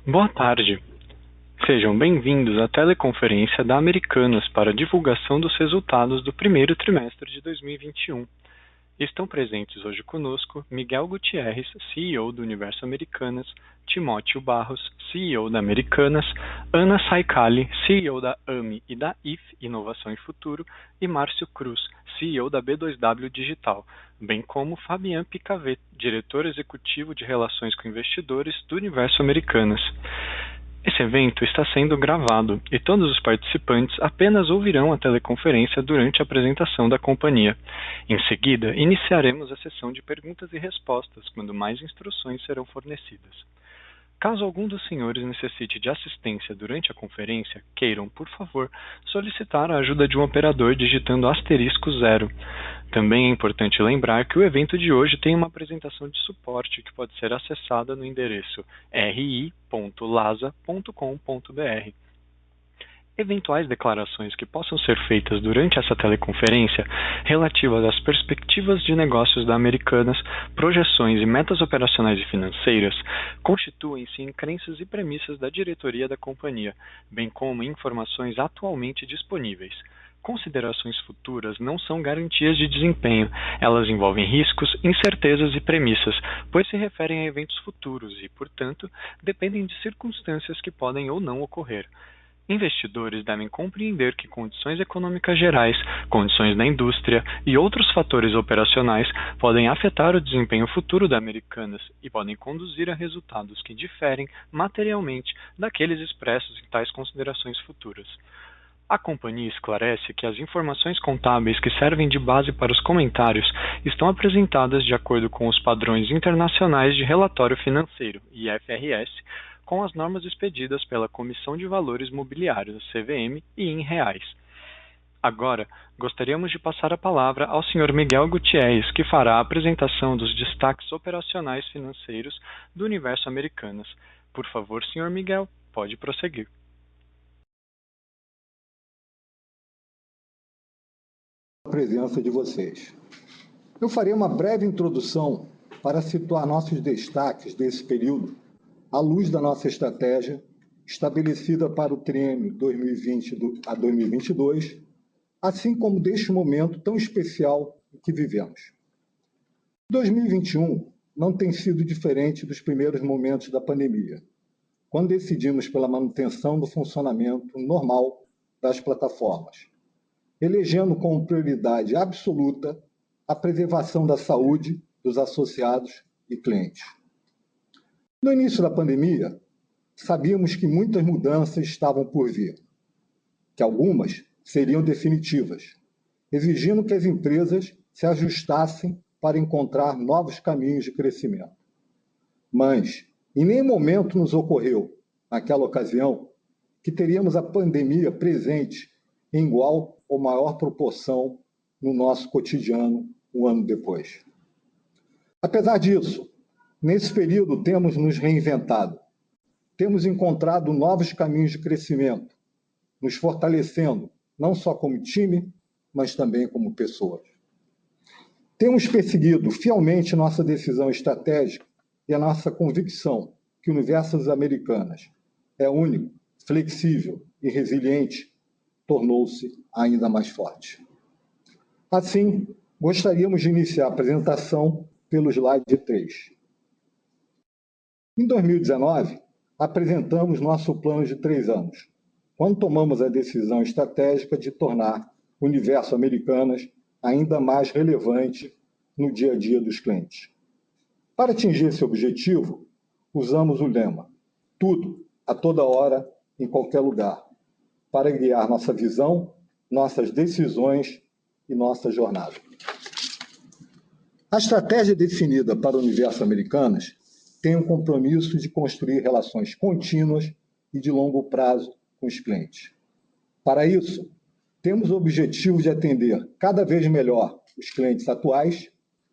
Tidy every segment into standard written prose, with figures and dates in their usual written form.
Boa tarde. Sejam bem-vindos à teleconferência da Americanas para a divulgação dos resultados do primeiro trimestre de 2021. Estão presentes hoje conosco Miguel Gutierrez, CEO do Universo Americanas, Timóteo Barros, CEO da Americanas, Ana Saicali, CEO da AMI e da IF Inovação e Futuro, e Márcio Cruz, CEO da B2W Digital, bem como Fabian Picavet, diretor executivo de Relações com Investidores do Universo Americanas. Esse evento está sendo gravado e todos os participantes apenas ouvirão a teleconferência durante a apresentação da companhia. Em seguida, iniciaremos a sessão de perguntas e respostas, quando mais instruções serão fornecidas. Caso algum dos senhores necessite de assistência durante a conferência, queiram, por favor, solicitar a ajuda de um operador digitando *0. Também é importante lembrar que o evento de hoje tem uma apresentação de suporte que pode ser acessada no endereço ri.lasa.com.br. Eventuais declarações que possam ser feitas durante essa teleconferência relativas às perspectivas de negócios da Americanas, projeções e metas operacionais e financeiras constituem-se em crenças e premissas da diretoria da companhia, bem como informações atualmente disponíveis. Considerações futuras não são garantias de desempenho, elas envolvem riscos, incertezas e premissas, pois se referem a eventos futuros e, portanto, dependem de circunstâncias que podem ou não ocorrer. Investidores devem compreender que condições econômicas gerais, condições da indústria e outros fatores operacionais podem afetar o desempenho futuro da Americanas e podem conduzir a resultados que diferem materialmente daqueles expressos em tais considerações futuras. A companhia esclarece que as informações contábeis que servem de base para os comentários estão apresentadas de acordo com os padrões internacionais de relatório financeiro, IFRS, com as normas expedidas pela Comissão de Valores Mobiliários, CVM, e em reais. Agora, gostaríamos de passar a palavra ao Sr. Miguel Gutierrez, que fará a apresentação dos destaques operacionais financeiros do Universo Americanas. Por favor, Sr. Miguel, pode prosseguir. A presença de vocês. Eu farei uma breve introdução para situar nossos destaques desse período à luz da nossa estratégia estabelecida para o triênio 2020 a 2022, assim como deste momento tão especial em que vivemos. 2021 não tem sido diferente dos primeiros momentos da pandemia, quando decidimos pela manutenção do funcionamento normal das plataformas, elegendo como prioridade absoluta a preservação da saúde dos associados e clientes. No início da pandemia, sabíamos que muitas mudanças estavam por vir, que algumas seriam definitivas, exigindo que as empresas se ajustassem para encontrar novos caminhos de crescimento. Mas, em nenhum momento nos ocorreu, naquela ocasião, que teríamos a pandemia presente em igual ou maior proporção no nosso cotidiano um ano depois. Apesar disso, nesse período temos nos reinventado, temos encontrado novos caminhos de crescimento, nos fortalecendo não só como time, mas também como pessoas. Temos perseguido fielmente nossa decisão estratégica e a nossa convicção que o Universo das Americanas é único, flexível e resiliente, tornou-se ainda mais forte. Assim, gostaríamos de iniciar a apresentação pelo slide 3. Em 2019, apresentamos nosso plano de 3 anos, quando tomamos a decisão estratégica de tornar o Universo Americanas ainda mais relevante no dia a dia dos clientes. Para atingir esse objetivo, usamos o lema "Tudo, a toda hora, em qualquer lugar", para guiar nossa visão, nossas decisões e nossa jornada. A estratégia definida para o Universo Americanas tem um compromisso de construir relações contínuas e de longo prazo com os clientes. Para isso, temos o objetivo de atender cada vez melhor os clientes atuais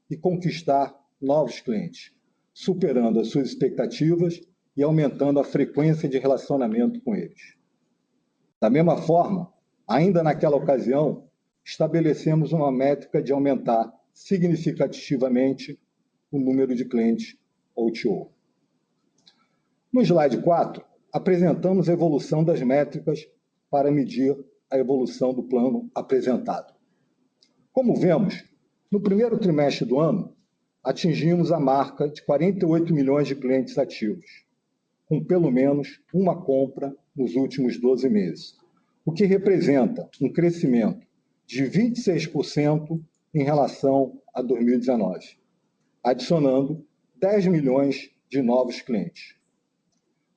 e conquistar novos clientes, superando as suas expectativas e aumentando a frequência de relacionamento com eles. Da mesma forma, ainda naquela ocasião, estabelecemos uma métrica de aumentar significativamente o número de clientes OTO. No slide 4, apresentamos a evolução das métricas para medir a evolução do plano apresentado. Como vemos, no primeiro trimestre do ano, atingimos a marca de 48 milhões de clientes ativos, com pelo menos uma compra nos últimos 12 meses, o que representa um crescimento de 26% em relação a 2019, adicionando 10 milhões de novos clientes.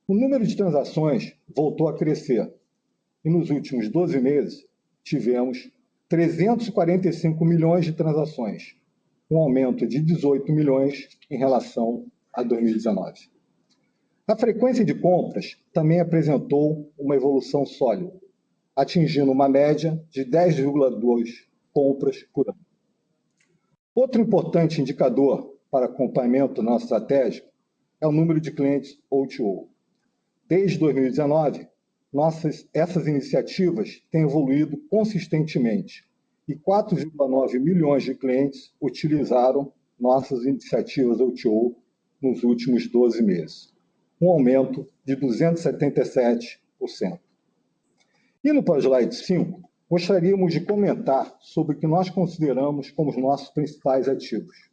O número de transações voltou a crescer e nos últimos 12 meses tivemos 345 milhões de transações, um aumento de 18 milhões em relação a 2019. A frequência de compras também apresentou uma evolução sólida, atingindo uma média de 10,2 compras por ano. Outro importante indicador para acompanhamento da nossa estratégia é o número de clientes O2O. Desde 2019, essas iniciativas têm evoluído consistentemente e 4,9 milhões de clientes utilizaram nossas iniciativas O2O nos últimos 12 meses, um aumento de 277%. Indo para o slide 5, gostaríamos de comentar sobre o que nós consideramos como os nossos principais ativos.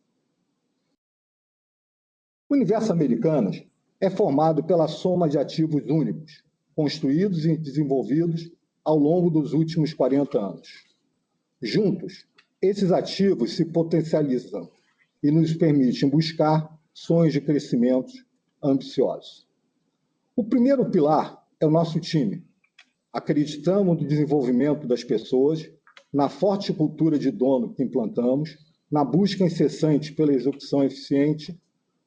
O universo Americanas é formado pela soma de ativos únicos, construídos e desenvolvidos ao longo dos últimos 40 anos. Juntos, esses ativos se potencializam e nos permitem buscar sonhos de crescimento ambiciosos. O primeiro pilar é o nosso time. Acreditamos no desenvolvimento das pessoas, na forte cultura de dono que implantamos, na busca incessante pela execução eficiente,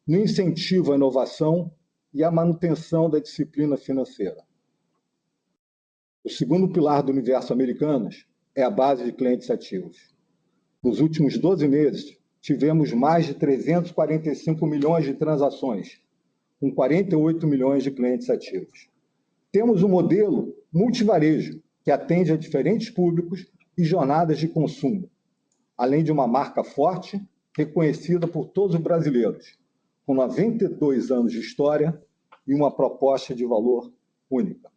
no incentivo à inovação e à manutenção da disciplina financeira. O segundo pilar do universo Americanas é a base de clientes ativos. Nos últimos 12 meses, tivemos mais de 345 milhões de transações, com 48 milhões de clientes ativos. Temos um modelo multivarejo, que atende a diferentes públicos e jornadas de consumo, além de uma marca forte, reconhecida por todos os brasileiros, com 92 anos de história e uma proposta de valor única.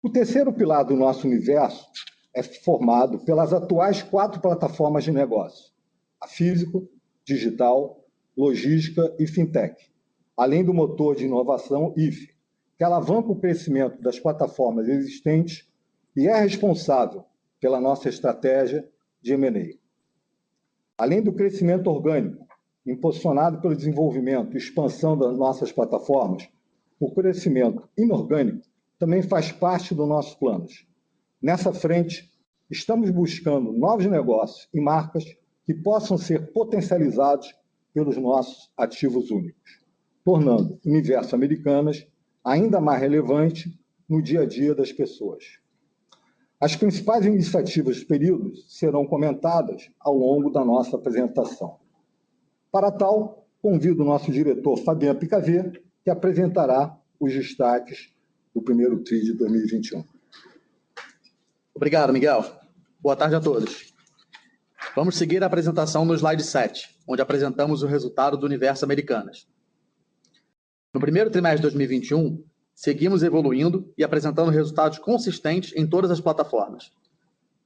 O terceiro pilar do nosso universo é formado pelas atuais 4 plataformas de negócio: a físico, digital, logística e fintech, além do motor de inovação IFE, que alavanca o crescimento das plataformas existentes e é responsável pela nossa estratégia de M&A. Além do crescimento orgânico, impulsionado pelo desenvolvimento e expansão das nossas plataformas, o crescimento inorgânico também faz parte dos nossos planos. Nessa frente, estamos buscando novos negócios e marcas que possam ser potencializados pelos nossos ativos únicos, tornando o universo Americanas ainda mais relevante no dia a dia das pessoas. As principais iniciativas do período serão comentadas ao longo da nossa apresentação. Para tal, convido o nosso diretor Fabiano Picavê, que apresentará os destaques do primeiro TRI de 2021. Obrigado, Miguel. Boa tarde a todos. Vamos seguir a apresentação no slide 7, onde apresentamos o resultado do universo Americanas. No primeiro trimestre de 2021, seguimos evoluindo e apresentando resultados consistentes em todas as plataformas.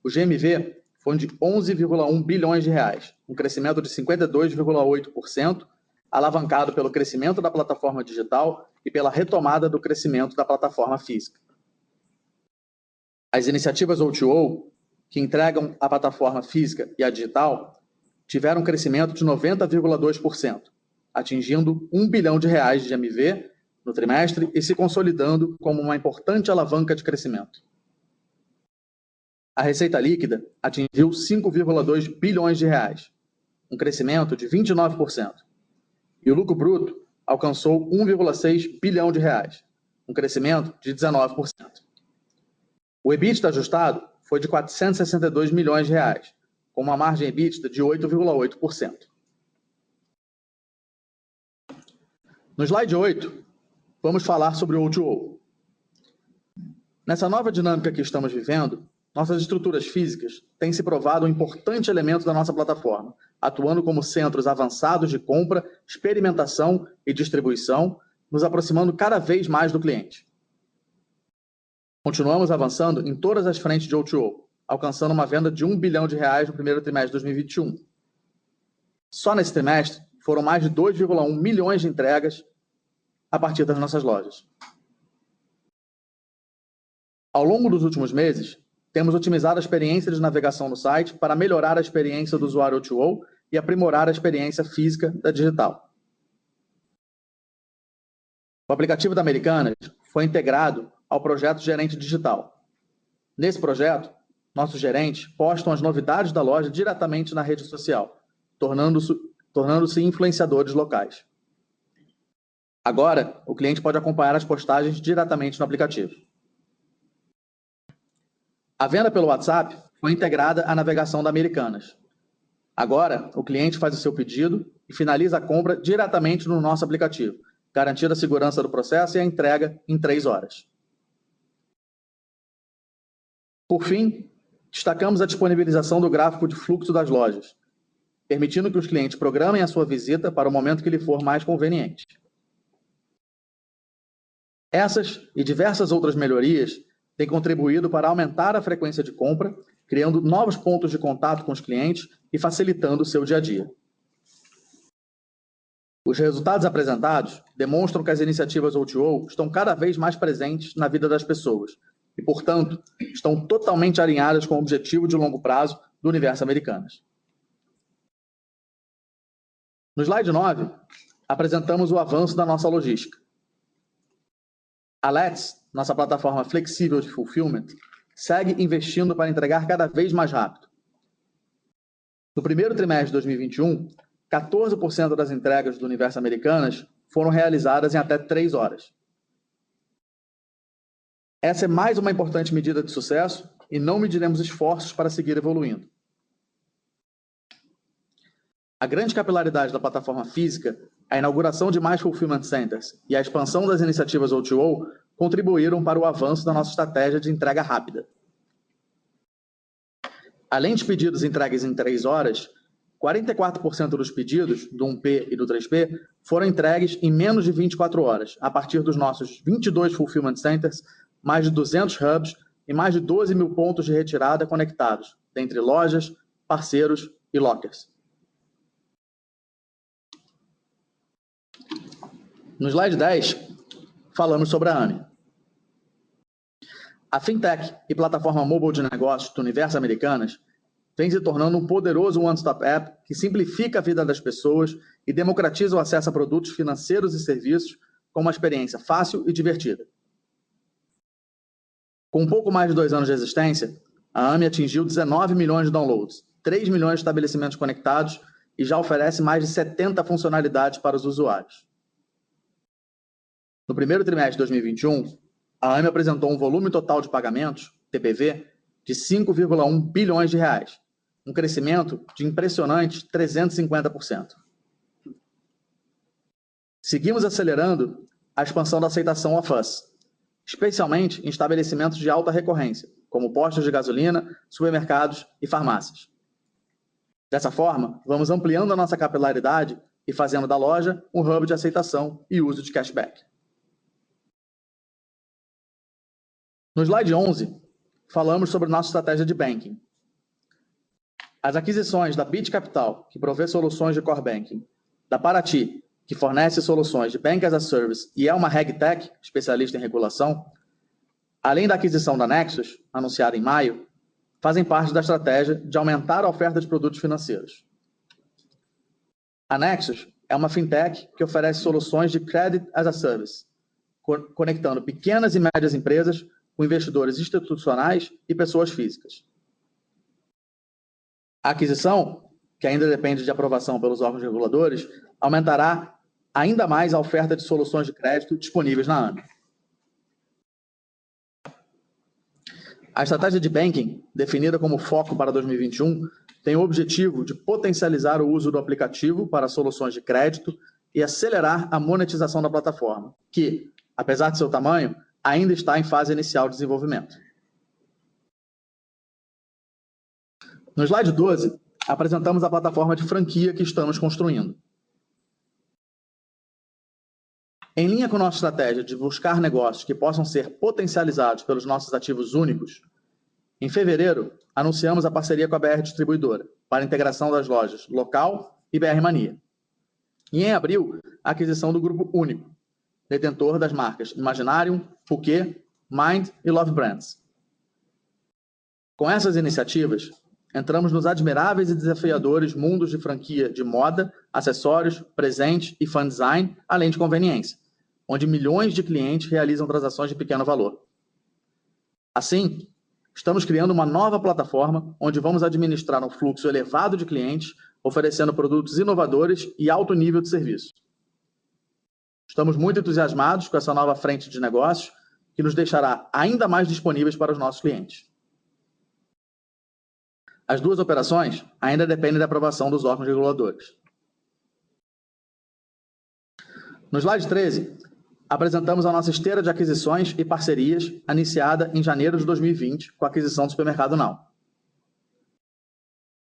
O GMV foi de 11,1 bilhões de reais, um crescimento de 52,8%, alavancado pelo crescimento da plataforma digital e pela retomada do crescimento da plataforma física. As iniciativas O2O, que entregam a plataforma física e a digital, tiveram um crescimento de 90,2%, atingindo 1 bilhão de reais de GMV no trimestre e se consolidando como uma importante alavanca de crescimento. A receita líquida atingiu 5,2 bilhões de reais, um crescimento de 29%. E o lucro bruto alcançou 1,6 bilhão de reais, um crescimento de 19%. O EBITDA ajustado foi de 462 milhões de reais, com uma margem EBITDA de 8,8%. No slide 8, vamos falar sobre o O2O. Nessa nova dinâmica que estamos vivendo, nossas estruturas físicas têm se provado um importante elemento da nossa plataforma, atuando como centros avançados de compra, experimentação e distribuição, nos aproximando cada vez mais do cliente. Continuamos avançando em todas as frentes de O2O, alcançando uma venda de R$ 1 bilhão no primeiro trimestre de 2021. Só nesse trimestre, foram mais de 2,1 milhões de entregas a partir das nossas lojas. Ao longo dos últimos meses, temos otimizado a experiência de navegação no site para melhorar a experiência do usuário O2O e aprimorar a experiência física da digital. O aplicativo da Americanas foi integrado ao projeto Gerente Digital. Nesse projeto, nossos gerentes postam as novidades da loja diretamente na rede social, tornando-se influenciadores locais. Agora, o cliente pode acompanhar as postagens diretamente no aplicativo. A venda pelo WhatsApp foi integrada à navegação da Americanas. Agora, o cliente faz o seu pedido e finaliza a compra diretamente no nosso aplicativo, garantindo a segurança do processo e a entrega em 3 horas. Por fim, destacamos a disponibilização do gráfico de fluxo das lojas, permitindo que os clientes programem a sua visita para o momento que lhe for mais conveniente. Essas e diversas outras melhorias têm contribuído para aumentar a frequência de compra, criando novos pontos de contato com os clientes e facilitando o seu dia a dia. Os resultados apresentados demonstram que as iniciativas O2O estão cada vez mais presentes na vida das pessoas e, portanto, estão totalmente alinhadas com o objetivo de longo prazo do universo Americanas. No slide 9, apresentamos o avanço da nossa logística. A Let's, nossa plataforma flexível de fulfillment, segue investindo para entregar cada vez mais rápido. No primeiro trimestre de 2021, 14% das entregas do universo Americanas foram realizadas em até 3 horas. Essa é mais uma importante medida de sucesso e não mediremos esforços para seguir evoluindo. A grande capilaridade da plataforma física, a inauguração de mais fulfillment centers e a expansão das iniciativas O2O contribuíram para o avanço da nossa estratégia de entrega rápida. Além de pedidos entregues em 3 horas, 44% dos pedidos do 1P e do 3P foram entregues em menos de 24 horas, a partir dos nossos 22 fulfillment centers, mais de 200 hubs e mais de 12 mil pontos de retirada conectados, dentre lojas, parceiros e lockers. No slide 10, falamos sobre a AME. A fintech e plataforma mobile de negócios do universo Americanas vem se tornando um poderoso one-stop app que simplifica a vida das pessoas e democratiza o acesso a produtos financeiros e serviços com uma experiência fácil e divertida. Com um pouco mais de 2 anos de existência, a AME atingiu 19 milhões de downloads, 3 milhões de estabelecimentos conectados e já oferece mais de 70 funcionalidades para os usuários. No primeiro trimestre de 2021, a AME apresentou um volume total de pagamentos, TPV, de 5,1 bilhões de reais, um crescimento de impressionantes 350%. Seguimos acelerando a expansão da aceitação off-us, especialmente em estabelecimentos de alta recorrência, como postos de gasolina, supermercados e farmácias. Dessa forma, vamos ampliando a nossa capilaridade e fazendo da loja um hub de aceitação e uso de cashback. No slide 11, falamos sobre nossa estratégia de banking. As aquisições da Bit Capital, que provê soluções de core banking, da Paraty, que fornece soluções de Bank as a Service e é uma RegTech, especialista em regulação, além da aquisição da Nexus, anunciada em maio, fazem parte da estratégia de aumentar a oferta de produtos financeiros. A Nexus é uma fintech que oferece soluções de Credit as a Service, conectando pequenas e médias empresas com investidores institucionais e pessoas físicas. A aquisição, que ainda depende de aprovação pelos órgãos reguladores, aumentará ainda mais a oferta de soluções de crédito disponíveis na AME. A estratégia de banking, definida como foco para 2021, tem o objetivo de potencializar o uso do aplicativo para soluções de crédito e acelerar a monetização da plataforma, que, apesar de seu tamanho, ainda está em fase inicial de desenvolvimento. No slide 12, apresentamos a plataforma de franquia que estamos construindo. Em linha com nossa estratégia de buscar negócios que possam ser potencializados pelos nossos ativos únicos, em fevereiro, anunciamos a parceria com a BR Distribuidora para a integração das lojas Local e BR Mania. E em abril, a aquisição do Grupo Único, detentor das marcas Imaginarium, Puquê, Mind e Love Brands. Com essas iniciativas, entramos nos admiráveis e desafiadores mundos de franquia de moda, acessórios, presente e fan design, além de conveniência, onde milhões de clientes realizam transações de pequeno valor. Assim, estamos criando uma nova plataforma onde vamos administrar um fluxo elevado de clientes, oferecendo produtos inovadores e alto nível de serviço. Estamos muito entusiasmados com essa nova frente de negócios que nos deixará ainda mais disponíveis para os nossos clientes. As duas operações ainda dependem da aprovação dos órgãos reguladores. No slide 13, apresentamos a nossa esteira de aquisições e parcerias iniciada em janeiro de 2020 com a aquisição do Supermercado Now.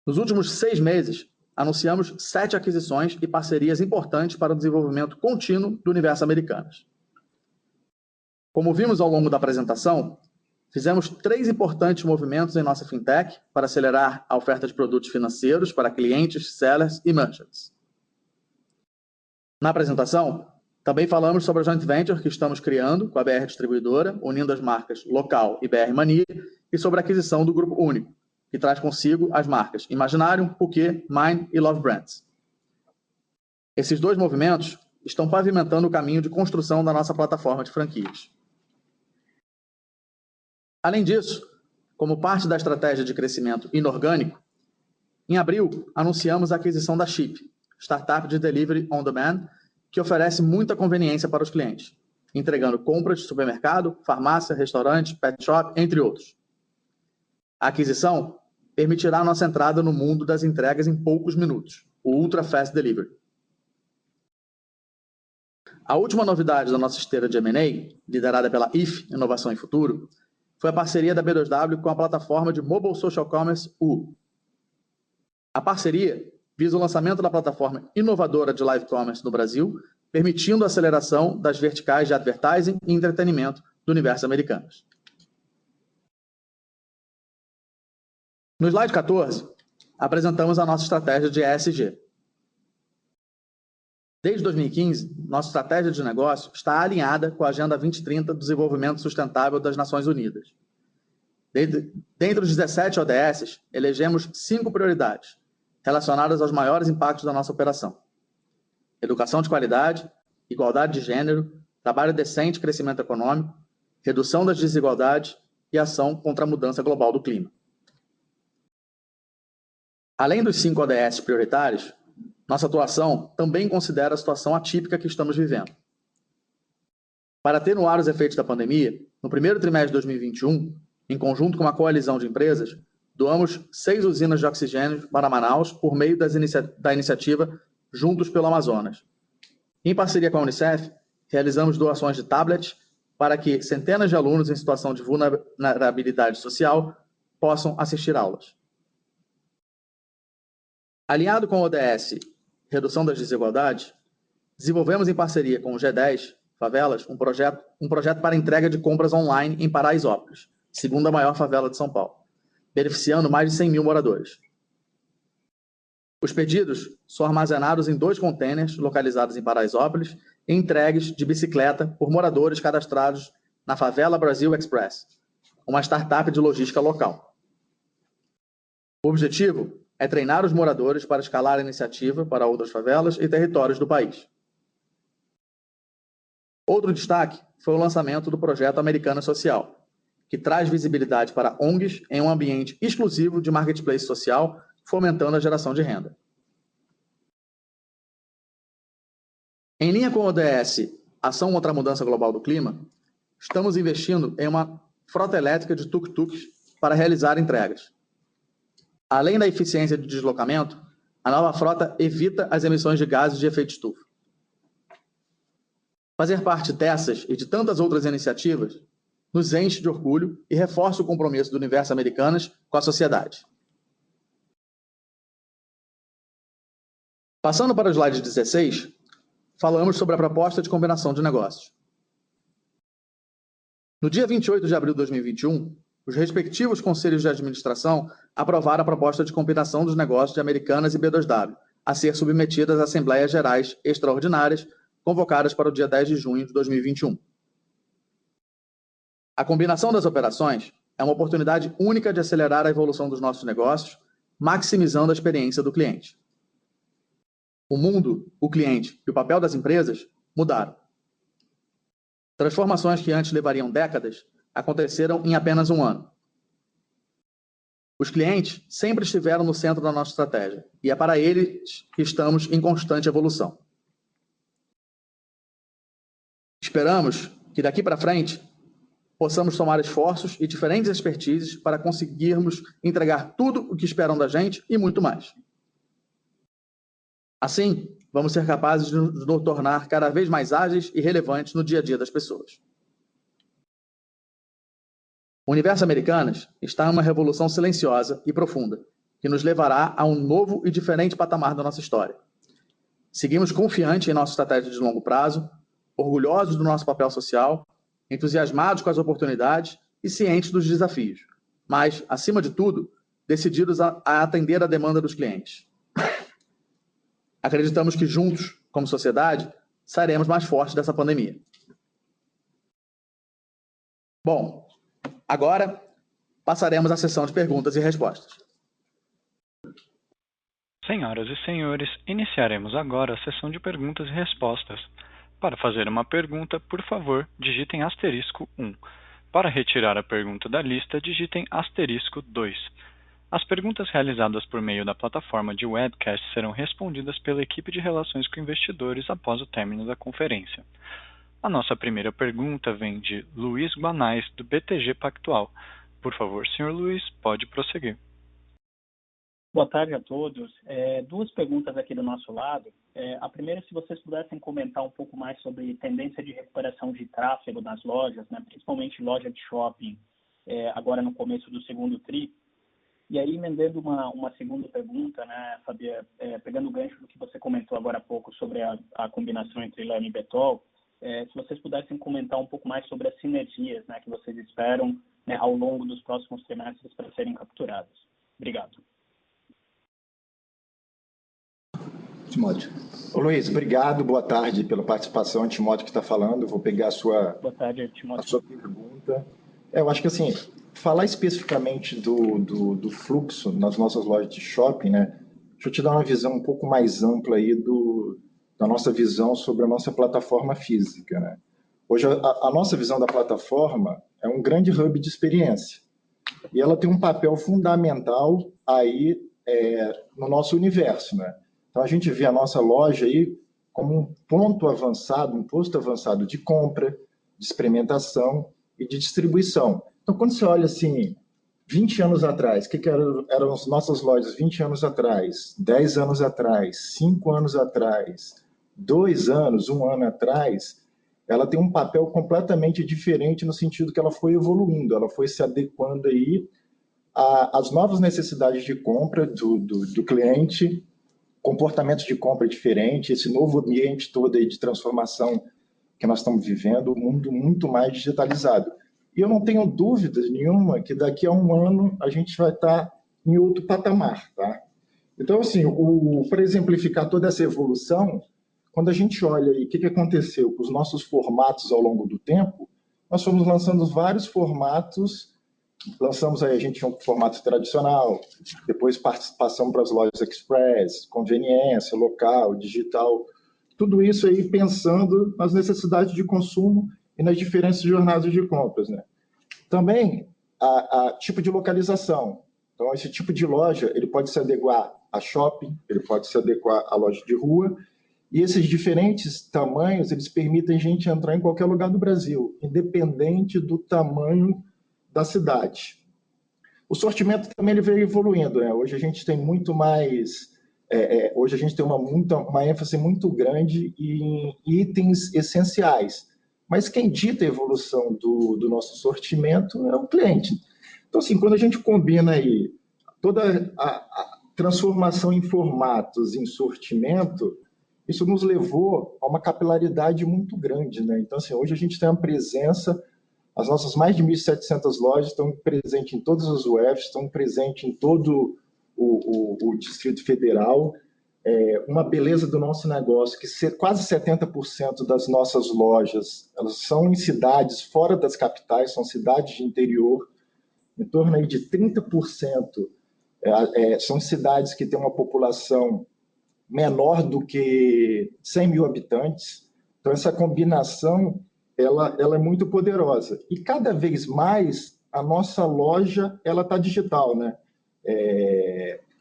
Nos últimos 6 meses, anunciamos 7 aquisições e parcerias importantes para o desenvolvimento contínuo do universo Americanas. Como vimos ao longo da apresentação, fizemos 3 importantes movimentos em nossa fintech para acelerar a oferta de produtos financeiros para clientes, sellers e merchants. Na apresentação, também falamos sobre a joint venture que estamos criando com a BR Distribuidora, unindo as marcas Local e BR Mania, e sobre a aquisição do Grupo Único, que traz consigo as marcas Imaginarium, Puquê, Mind e Love Brands. Esses 2 movimentos estão pavimentando o caminho de construção da nossa plataforma de franquias. Além disso, como parte da estratégia de crescimento inorgânico, em abril anunciamos a aquisição da Shipp, startup de delivery on demand, que oferece muita conveniência para os clientes, entregando compras de supermercado, farmácia, restaurante, pet shop, entre outros. A aquisição permitirá a nossa entrada no mundo das entregas em poucos minutos, o Ultra Fast Delivery. A última novidade da nossa esteira de M&A, liderada pela IF, Inovação e Futuro, foi a parceria da B2W com a plataforma de Mobile Social Commerce U. A parceria visa o lançamento da plataforma inovadora de live commerce no Brasil, permitindo a aceleração das verticais de advertising e entretenimento do universo Americanas. No slide 14, apresentamos a nossa estratégia de ESG. Desde 2015, nossa estratégia de negócio está alinhada com a Agenda 2030 do Desenvolvimento Sustentável das Nações Unidas. Dentre os 17 ODS, elegemos 5 prioridades, relacionadas aos maiores impactos da nossa operação: educação de qualidade, igualdade de gênero, trabalho decente e crescimento econômico, redução das desigualdades e ação contra a mudança global do clima. Além dos 5 ODS prioritários, nossa atuação também considera a situação atípica que estamos vivendo. Para atenuar os efeitos da pandemia, no primeiro trimestre de 2021, em conjunto com uma coalizão de empresas, doamos 6 usinas de oxigênio para Manaus por meio da iniciativa Juntos pelo Amazonas. Em parceria com a Unicef, realizamos doações de tablets para que centenas de alunos em situação de vulnerabilidade social possam assistir aulas. Alinhado com o ODS Redução das Desigualdades, desenvolvemos em parceria com o G10 Favelas um projeto para entrega de compras online em Paraisópolis, segunda maior favela de São Paulo, beneficiando mais de 100 mil moradores. Os pedidos são armazenados em 2 containers localizados em Paraisópolis e entregues de bicicleta por moradores cadastrados na Favela Brasil Express, uma startup de logística local. O objetivo é treinar os moradores para escalar a iniciativa para outras favelas e territórios do país. Outro destaque foi o lançamento do projeto Americana Social, que traz visibilidade para ONGs em um ambiente exclusivo de marketplace social, fomentando a geração de renda. Em linha com o ODS Ação contra a Mudança Global do Clima, estamos investindo em uma frota elétrica de tuk-tuks para realizar entregas. Além da eficiência de deslocamento, a nova frota evita as emissões de gases de efeito estufa. Fazer parte dessas e de tantas outras iniciativas nos enche de orgulho e reforça o compromisso do universo Americanas com a sociedade. Passando para o slide 16, falamos sobre a proposta de combinação de negócios. No dia 28 de abril de 2021, os respectivos conselhos de administração aprovaram a proposta de combinação dos negócios de Americanas e B2W, a ser submetidas às Assembleias Gerais Extraordinárias, convocadas para o dia 10 de junho de 2021. A combinação das operações é uma oportunidade única de acelerar a evolução dos nossos negócios, maximizando a experiência do cliente. O mundo, o cliente e o papel das empresas mudaram. Transformações que antes levariam décadas aconteceram em apenas um ano. Os clientes sempre estiveram no centro da nossa estratégia e é para eles que estamos em constante evolução. Esperamos que daqui para frente possamos somar esforços e diferentes expertises para conseguirmos entregar tudo o que esperam da gente e muito mais. Assim, vamos ser capazes de nos tornar cada vez mais ágeis e relevantes no dia a dia das pessoas. O universo Americanas está em uma revolução silenciosa e profunda, que nos levará a um novo e diferente patamar da nossa história. Seguimos confiantes em nossa estratégia de longo prazo, orgulhosos do nosso papel social, entusiasmados com as oportunidades e cientes dos desafios, mas, acima de tudo, decididos a atender a demanda dos clientes. Acreditamos que juntos, como sociedade, sairemos mais fortes dessa pandemia. Bom, agora passaremos à sessão de perguntas e respostas. Senhoras e senhores, iniciaremos agora a sessão de perguntas e respostas. Para fazer uma pergunta, por favor, digitem *1. Para retirar a pergunta da lista, digitem *2. As perguntas realizadas por meio da plataforma de webcast serão respondidas pela equipe de relações com investidores após o término da conferência. A nossa primeira pergunta vem de Luiz Guanais, do BTG Pactual. Por favor, Sr. Luiz, pode prosseguir. Boa tarde a todos. Duas perguntas aqui do nosso lado. A primeira, se vocês pudessem comentar um pouco mais sobre tendência de recuperação de tráfego nas lojas, né, principalmente loja de shopping, agora no começo do segundo tri. E aí, emendando uma segunda pergunta, né, Fabia, pegando o gancho do que você comentou agora há pouco sobre a combinação entre Lame e Betol, se vocês pudessem comentar um pouco mais sobre as sinergias, né, que vocês esperam, né, ao longo dos próximos trimestres para serem capturadas. Obrigado. Timóteo. Ô, Luiz, obrigado, boa tarde pela participação. Timóteo que está falando, vou pegar Boa tarde, Timóteo. a sua pergunta. Eu acho que, assim, falar especificamente do fluxo nas nossas lojas de shopping, né? Deixa eu te dar uma visão um pouco mais ampla aí da nossa visão sobre a nossa plataforma física, né? Hoje, a nossa visão da plataforma é um grande hub de experiência e ela tem um papel fundamental aí no nosso universo, né? Então, a gente vê a nossa loja aí como um ponto avançado, um posto avançado de compra, de experimentação e de distribuição. Então, quando você olha assim, 20 anos atrás, o que eram as nossas lojas 20 anos atrás, 10 anos atrás, 5 anos atrás, 2 anos, 1 ano atrás, ela tem um papel completamente diferente no sentido que ela foi evoluindo, ela foi se adequando aí às novas necessidades de compra do cliente, comportamentos de compra diferente, esse novo ambiente todo aí de transformação que nós estamos vivendo, um mundo muito mais digitalizado. E eu não tenho dúvida nenhuma que daqui a 1 ano a gente vai estar em outro patamar, tá? Então, assim, para exemplificar toda essa evolução, quando a gente olha aí o que aconteceu com os nossos formatos ao longo do tempo, nós fomos lançando vários formatos. Lançamos aí, a gente tinha um formato tradicional, depois passamos para as lojas express, conveniência, local, digital, tudo isso aí pensando nas necessidades de consumo e nas diferentes jornadas de compras, né? Também a tipo de localização. Então, esse tipo de loja, ele pode se adequar a shopping, ele pode se adequar a loja de rua, e esses diferentes tamanhos, eles permitem a gente entrar em qualquer lugar do Brasil, independente do tamanho da cidade. O sortimento também ele veio evoluindo, né? Hoje a gente tem muito mais, hoje a gente tem uma ênfase muito grande em itens essenciais, mas quem dita a evolução do nosso sortimento é o cliente. Então, assim, quando a gente combina aí toda a transformação em formatos, em sortimento, isso nos levou a uma capilaridade muito grande, né? Então, assim, hoje a gente tem uma presença, as nossas mais de 1.700 lojas estão presentes em todas as UFs, estão presentes em todo o Distrito Federal. Uma beleza do nosso negócio, que quase 70% das nossas lojas, elas são em cidades fora das capitais, são cidades de interior, em torno aí de 30% são cidades que têm uma população menor do que 100 mil habitantes. Então, essa combinação ela é muito poderosa. E cada vez mais a nossa loja está digital, né?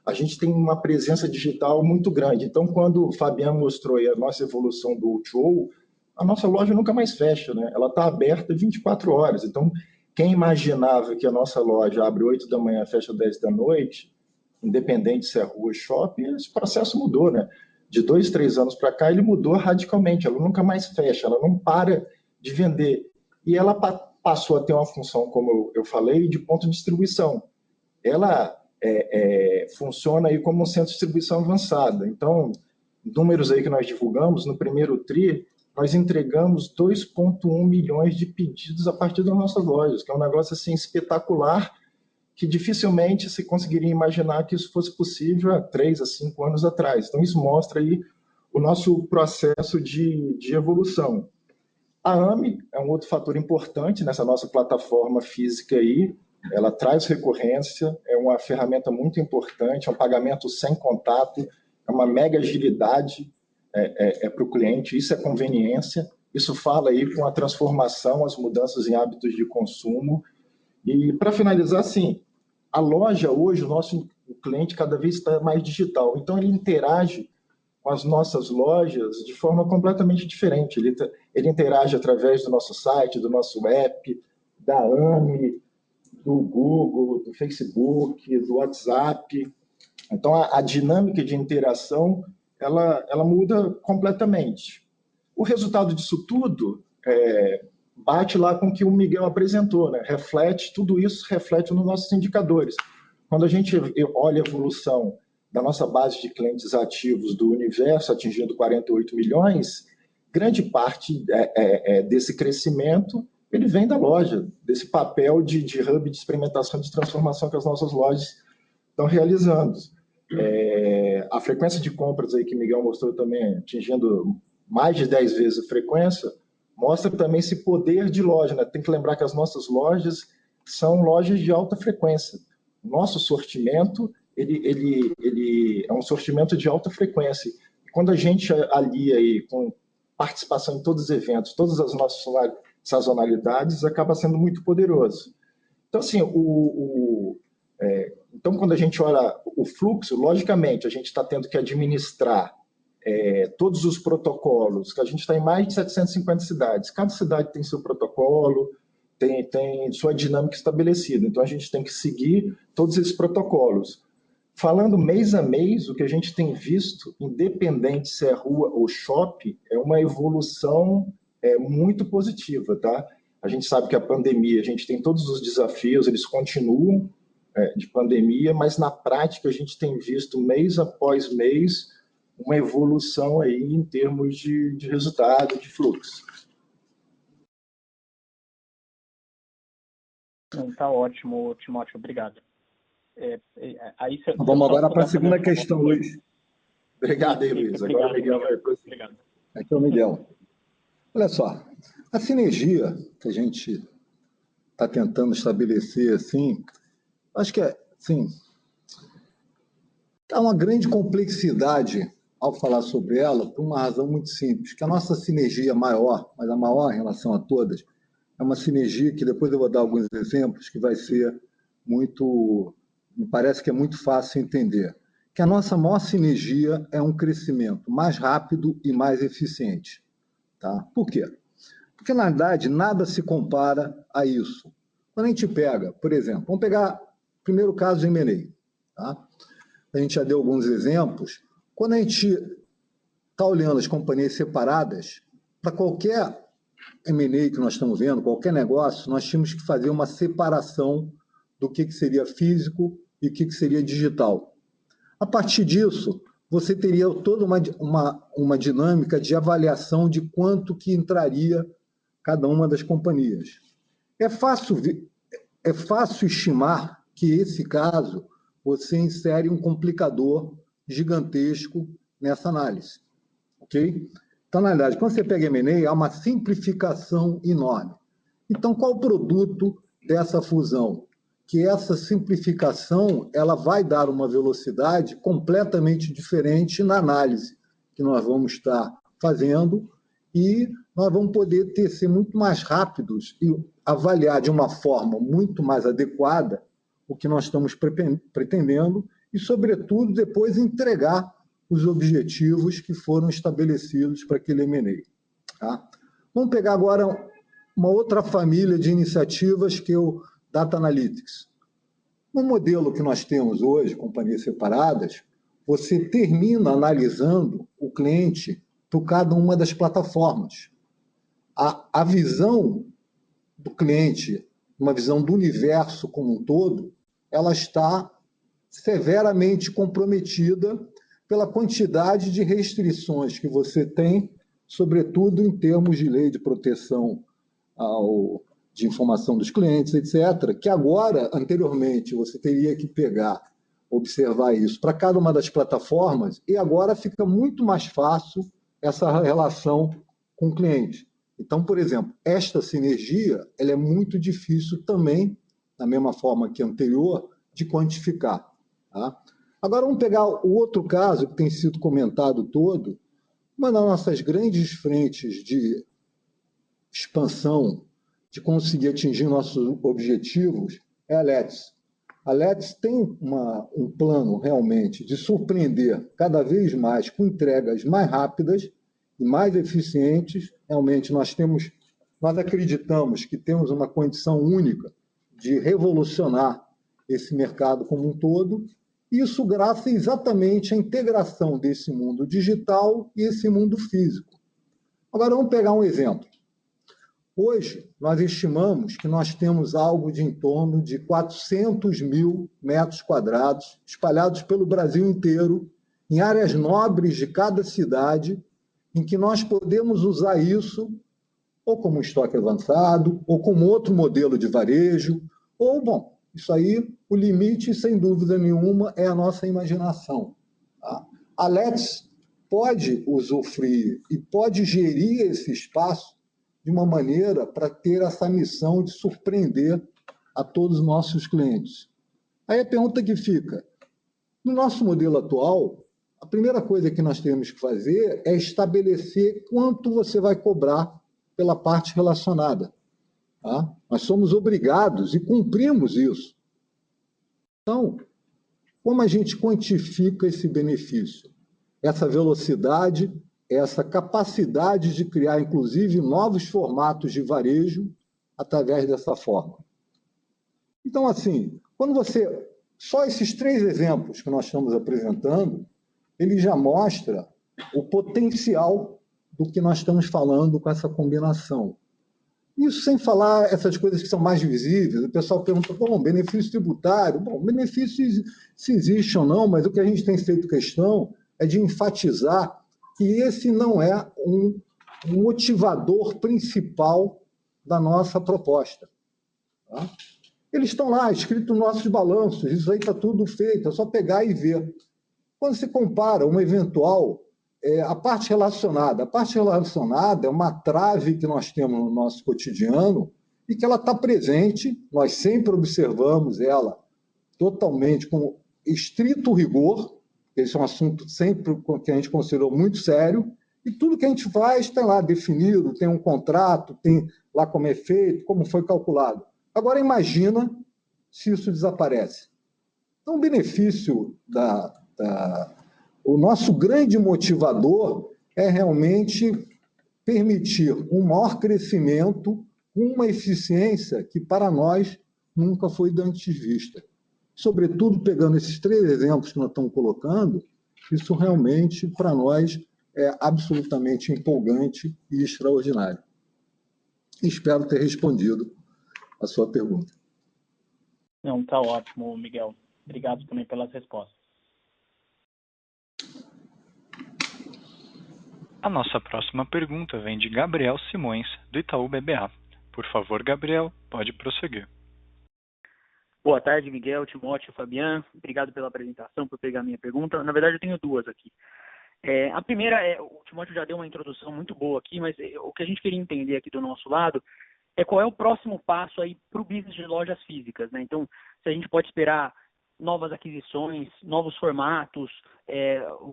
A gente tem uma presença digital muito grande. Então, quando o Fabiano mostrou aí a nossa evolução do O2O, a nossa loja nunca mais fecha, né? Ela está aberta 24 horas. Então, quem imaginava que a nossa loja abre 8 da manhã, fecha 10 da noite, independente se é rua ou shopping, esse processo mudou, né? De 2, 3 anos para cá, ele mudou radicalmente. Ela nunca mais fecha, ela não para de vender. E ela passou a ter uma função, como eu falei, de ponto de distribuição. Ela funciona aí como um centro de distribuição avançada. Então, números aí que nós divulgamos, no primeiro TRI, nós entregamos 2,1 milhões de pedidos a partir das nossas lojas, que é um negócio assim espetacular, que dificilmente se conseguiria imaginar que isso fosse possível há 3 a 5 anos atrás. Então, isso mostra aí o nosso processo de evolução. A AME é um outro fator importante nessa nossa plataforma física aí. Ela traz recorrência, é uma ferramenta muito importante, é um pagamento sem contato, é uma mega agilidade para o cliente, isso é conveniência, isso fala aí com a transformação, as mudanças em hábitos de consumo. E, para finalizar, assim, a loja hoje, o cliente cada vez está mais digital, então ele interage com as nossas lojas de forma completamente diferente. Ele interage através do nosso site, do nosso app, da AME, do Google, do Facebook, do WhatsApp. Então, a dinâmica de interação, ela muda completamente. O resultado disso tudo bate lá com o que o Miguel apresentou, né? Tudo isso reflete nos nossos indicadores. Quando a gente olha a evolução da nossa base de clientes ativos do universo, atingindo 48 milhões, grande parte desse crescimento ele vem da loja, desse papel de hub de experimentação, de transformação que as nossas lojas estão realizando. A frequência de compras aí que o Miguel mostrou também, atingindo mais de 10 vezes a frequência, mostra também esse poder de loja, né? Tem que lembrar que as nossas lojas são lojas de alta frequência. O nosso sortimento ele é um sortimento de alta frequência. E quando a gente alia aí com participação em todos os eventos, todas as nossas sazonalidades, acaba sendo muito poderoso. Então, assim, então, quando a gente olha o fluxo, logicamente, a gente está tendo que administrar todos os protocolos, que a gente está em mais de 750 cidades. Cada cidade tem seu protocolo, tem sua dinâmica estabelecida. Então, a gente tem que seguir todos esses protocolos. Falando mês a mês, o que a gente tem visto, independente se é rua ou shopping, é uma evolução muito positiva, tá? A gente sabe que a pandemia, a gente tem todos os desafios, eles continuam de pandemia, mas na prática a gente tem visto mês após mês uma evolução aí em termos de resultado, de fluxo. Tá ótimo, Timóteo, obrigado. Vamos agora para a segunda questão, Luiz. Obrigado aí, Luiz. Agora o Miguel vai prosseguir. Obrigado. Aqui é o Miguel. Olha só, a sinergia que a gente está tentando estabelecer, assim, acho que assim, há uma grande complexidade ao falar sobre ela, por uma razão muito simples, que a nossa sinergia maior, mas a maior em relação a todas, é uma sinergia que depois eu vou dar alguns exemplos, que vai ser muito, me parece que é muito fácil entender, que a nossa maior sinergia é um crescimento mais rápido e mais eficiente. Tá? Por quê? Porque, na verdade, nada se compara a isso. Quando a gente pega, por exemplo, vamos pegar o primeiro caso de M&A. Tá? A gente já deu alguns exemplos. Quando a gente está olhando as companhias separadas, para qualquer M&A que nós estamos vendo, qualquer negócio, nós tínhamos que fazer uma separação do que seria físico e o que seria digital. A partir disso, você teria toda uma dinâmica de avaliação de quanto que entraria cada uma das companhias. É fácil estimar que, esse caso, você insere um complicador gigantesco nessa análise. Ok? Então, na realidade, quando você pega M&A, há uma simplificação enorme. Então, qual o produto dessa fusão? Que essa simplificação ela vai dar uma velocidade completamente diferente na análise que nós vamos estar fazendo, e nós vamos poder ser muito mais rápidos e avaliar de uma forma muito mais adequada o que nós estamos pretendendo e, sobretudo, depois entregar os objetivos que foram estabelecidos para aquele M&A. Tá? Vamos pegar agora uma outra família de iniciativas, que é o Data Analytics. No modelo que nós temos hoje, companhias separadas, você termina analisando o cliente por cada uma das plataformas. A visão do cliente, uma visão do universo como um todo, ela está severamente comprometida pela quantidade de restrições que você tem, sobretudo em termos de lei de proteção de informação dos clientes, etc., que agora, anteriormente, você teria que observar isso para cada uma das plataformas, e agora fica muito mais fácil essa relação com o cliente. Então, por exemplo, esta sinergia ela é muito difícil também, da mesma forma que a anterior, de quantificar. Tá? Agora, vamos pegar o outro caso que tem sido comentado todo. Uma das nossas grandes frentes de expansão, de conseguir atingir nossos objetivos, é a Let's. A Let's tem um plano realmente de surpreender cada vez mais com entregas mais rápidas e mais eficientes. Realmente nós acreditamos que temos uma condição única de revolucionar esse mercado como um todo, isso graças exatamente à integração desse mundo digital e esse mundo físico. Agora vamos pegar um exemplo. Hoje, nós estimamos que nós temos algo de em torno de 400 mil metros quadrados espalhados pelo Brasil inteiro, em áreas nobres de cada cidade, em que nós podemos usar isso ou como estoque avançado, ou como outro modelo de varejo, ou, bom, isso aí, o limite, sem dúvida nenhuma, é a nossa imaginação. Tá? A Let's pode usufruir e pode gerir esse espaço de uma maneira para ter essa missão de surpreender a todos os nossos clientes. Aí a pergunta que fica, no nosso modelo atual, a primeira coisa que nós temos que fazer é estabelecer quanto você vai cobrar pela parte relacionada. Tá? Nós somos obrigados e cumprimos isso. Então, como a gente quantifica esse benefício? Essa velocidade, essa capacidade de criar, inclusive, novos formatos de varejo através dessa forma. Então, assim, só esses 3 exemplos que nós estamos apresentando, ele já mostra o potencial do que nós estamos falando com essa combinação. Isso sem falar essas coisas que são mais visíveis. O pessoal pergunta, bom, benefício tributário. Bom, benefício se existe ou não, mas o que a gente tem feito questão é de enfatizar que esse não é um motivador principal da nossa proposta. Tá? Eles estão lá, escritos nos nossos balanços, isso aí está tudo feito, é só pegar e ver. Quando se compara uma eventual, a parte relacionada é uma trave que nós temos no nosso cotidiano e que ela está presente, nós sempre observamos ela totalmente com estrito rigor. Esse é um assunto sempre que a gente considerou muito sério, e tudo que a gente faz tem lá definido, tem um contrato, tem lá como é feito, como foi calculado. Agora imagina se isso desaparece. Então o benefício o nosso grande motivador é realmente permitir um maior crescimento, uma eficiência que para nós nunca foi antes vista. Sobretudo, pegando esses 3 exemplos que nós estamos colocando, isso realmente, para nós, é absolutamente empolgante e extraordinário. Espero ter respondido a sua pergunta. Não, está ótimo, Miguel. Obrigado também pelas respostas. A nossa próxima pergunta vem de Gabriel Simões, do Itaú BBA. Por favor, Gabriel, pode prosseguir. Boa tarde, Miguel, Timóteo, Fabian. Obrigado pela apresentação, por pegar a minha pergunta. Na verdade, eu tenho duas aqui. A primeira o Timóteo já deu uma introdução muito boa aqui, mas o que a gente queria entender aqui do nosso lado é qual é o próximo passo aí para o business de lojas físicas, né? Então, se a gente pode esperar novas aquisições, novos formatos,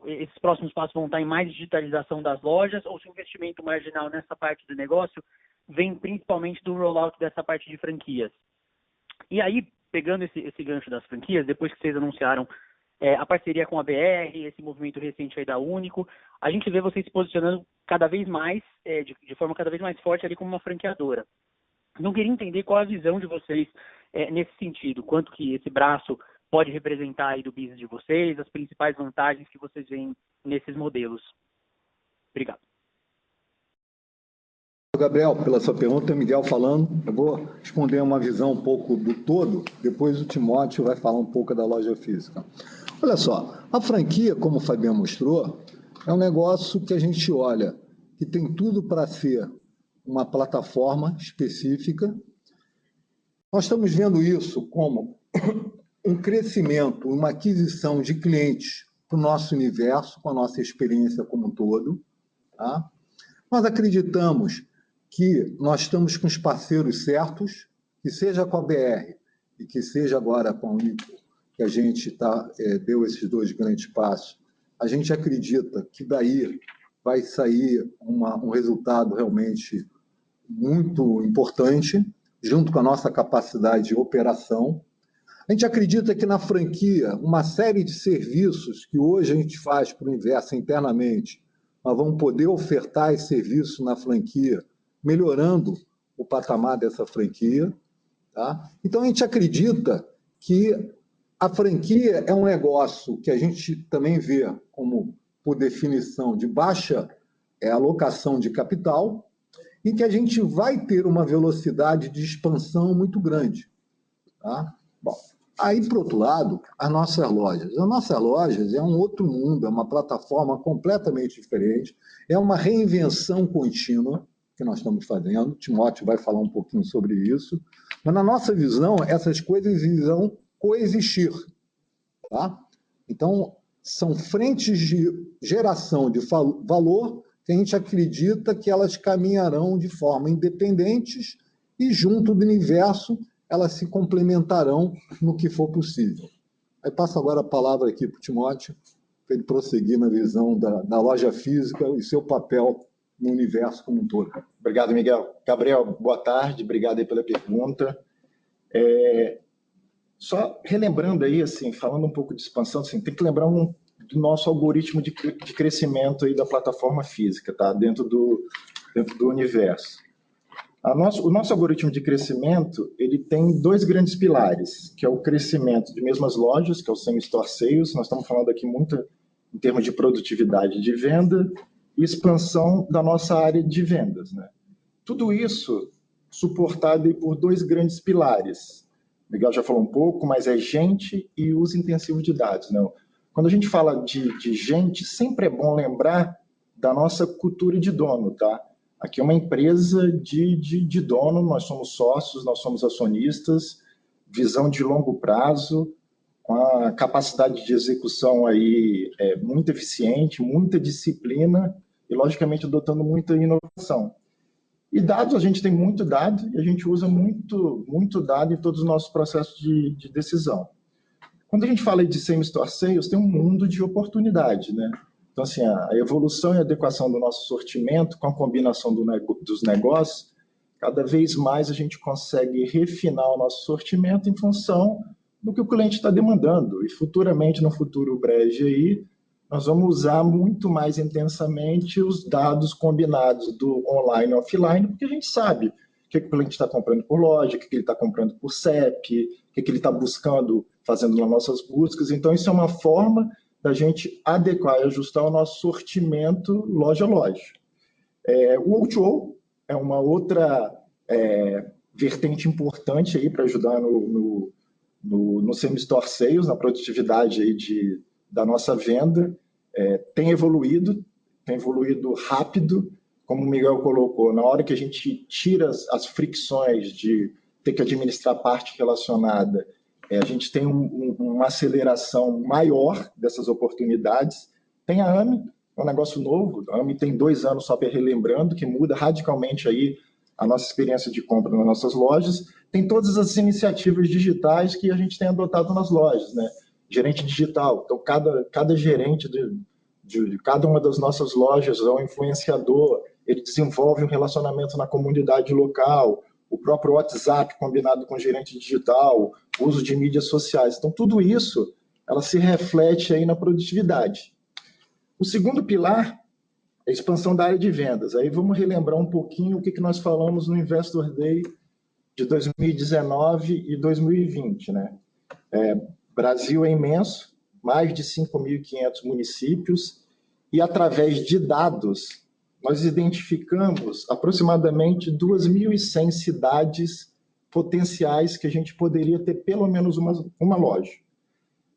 esses próximos passos vão estar em mais digitalização das lojas, ou se o investimento marginal nessa parte do negócio vem principalmente do rollout dessa parte de franquias. E aí, pegando esse gancho das franquias, depois que vocês anunciaram a parceria com a BR, esse movimento recente aí da Único, a gente vê vocês se posicionando cada vez mais, de forma cada vez mais forte ali como uma franqueadora. Não queria entender qual a visão de vocês nesse sentido, quanto que esse braço pode representar aí do business de vocês, as principais vantagens que vocês veem nesses modelos. Obrigado. Gabriel, pela sua pergunta, Miguel falando. Eu vou responder uma visão um pouco do todo, depois o Timóteo vai falar um pouco da loja física. Olha só, a franquia, como o Fabiano mostrou, é um negócio que a gente olha, que tem tudo para ser uma plataforma específica. Nós estamos vendo isso como um crescimento, uma aquisição de clientes para o nosso universo, com a nossa experiência como um todo. Tá? Nós acreditamos que nós estamos com os parceiros certos, que seja com a BR e que seja agora com a Único, que a gente deu esses dois grandes passos. A gente acredita que daí vai sair um resultado realmente muito importante, junto com a nossa capacidade de operação. A gente acredita que na franquia, uma série de serviços que hoje a gente faz para o universo internamente, nós vamos poder ofertar esse serviço na franquia, melhorando o patamar dessa franquia. Tá? Então, a gente acredita que a franquia é um negócio que a gente também vê como, por definição, de baixa alocação de capital, em que a gente vai ter uma velocidade de expansão muito grande. Tá? Bom, aí, por outro lado, as nossas lojas. As nossas lojas é um outro mundo, é uma plataforma completamente diferente, é uma reinvenção contínua que nós estamos fazendo. O Timóteo vai falar um pouquinho sobre isso. Mas, na nossa visão, essas coisas irão coexistir. Tá? Então, são frentes de geração de valor que a gente acredita que elas caminharão de forma independentes e, junto do universo, elas se complementarão no que for possível. Aí passo agora a palavra aqui para o Timóteo, para ele prosseguir na visão da loja física e seu papel no universo como um todo. Obrigado, Miguel. Gabriel, boa tarde, obrigado aí pela pergunta. Só relembrando aí, assim, falando um pouco de expansão, assim, tem que lembrar do nosso algoritmo de crescimento aí da plataforma física, tá? dentro do universo. O nosso algoritmo de crescimento, ele tem dois grandes pilares, que é o crescimento de mesmas lojas, que é o same-store sales, nós estamos falando aqui muito em termos de produtividade de venda, e expansão da nossa área de vendas. Né? Tudo isso suportado aí por dois grandes pilares. O Miguel já falou um pouco, mas é gente e uso intensivo de dados. Né? Quando a gente fala de gente, sempre é bom lembrar da nossa cultura de dono. Tá? Aqui é uma empresa de dono, nós somos sócios, nós somos acionistas, visão de longo prazo, com a capacidade de execução aí muito eficiente, muita disciplina e, logicamente, adotando muita inovação. E dados, a gente tem muito dado e a gente usa muito dado em todos os nossos processos de decisão. Quando a gente fala de same-store sales, tem um mundo de oportunidade, né? Então, assim, a evolução e adequação do nosso sortimento com a combinação dos negócios, cada vez mais a gente consegue refinar o nosso sortimento em função do que o cliente está demandando. E futuramente, no futuro breve aí, nós vamos usar muito mais intensamente os dados combinados do online e offline, porque a gente sabe o que o cliente está comprando por loja, o que ele está comprando por CEP, o que ele está buscando, fazendo nas nossas buscas. Então, isso é uma forma da gente adequar e ajustar o nosso sortimento loja a loja. O O2O é uma outra vertente importante aí para ajudar no same-store sales, na produtividade aí da nossa venda. Tem evoluído, tem evoluído rápido, como o Miguel colocou, na hora que a gente tira as fricções de ter que administrar a parte relacionada, a gente tem uma aceleração maior dessas oportunidades. Tem a AME, é um negócio novo, a AME tem 2 anos só relembrando, que muda radicalmente aí a nossa experiência de compra nas nossas lojas. Tem todas as iniciativas digitais que a gente tem adotado nas lojas, né? Gerente digital, então cada gerente de cada uma das nossas lojas é um influenciador, ele desenvolve um relacionamento na comunidade local, o próprio WhatsApp combinado com o gerente digital, o uso de mídias sociais. Então, tudo isso, ela se reflete aí na produtividade. O segundo pilar é a expansão da área de vendas. Aí vamos relembrar um pouquinho o que nós falamos no Investor Day de 2019 e 2020, né? Brasil é imenso, mais de 5.500 municípios, e através de dados, nós identificamos aproximadamente 2.100 cidades potenciais que a gente poderia ter pelo menos uma loja.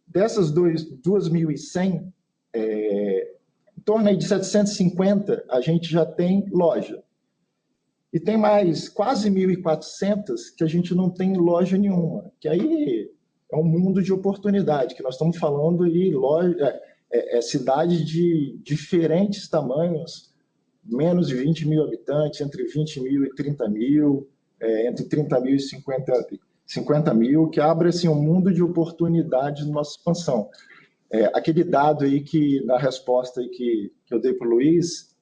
Dessas 2.100, em torno aí de 750, a gente já tem loja. E tem mais quase 1.400 que a gente não tem loja nenhuma, que aí é um mundo de oportunidade, que nós estamos falando aí, cidades de diferentes tamanhos, menos de 20 mil habitantes, entre 20 mil e 30 mil, entre 30 mil e 50 mil, que abre assim, um mundo de oportunidades na nossa expansão. Aquele dado aí que, na resposta aí que eu dei para o Luiz,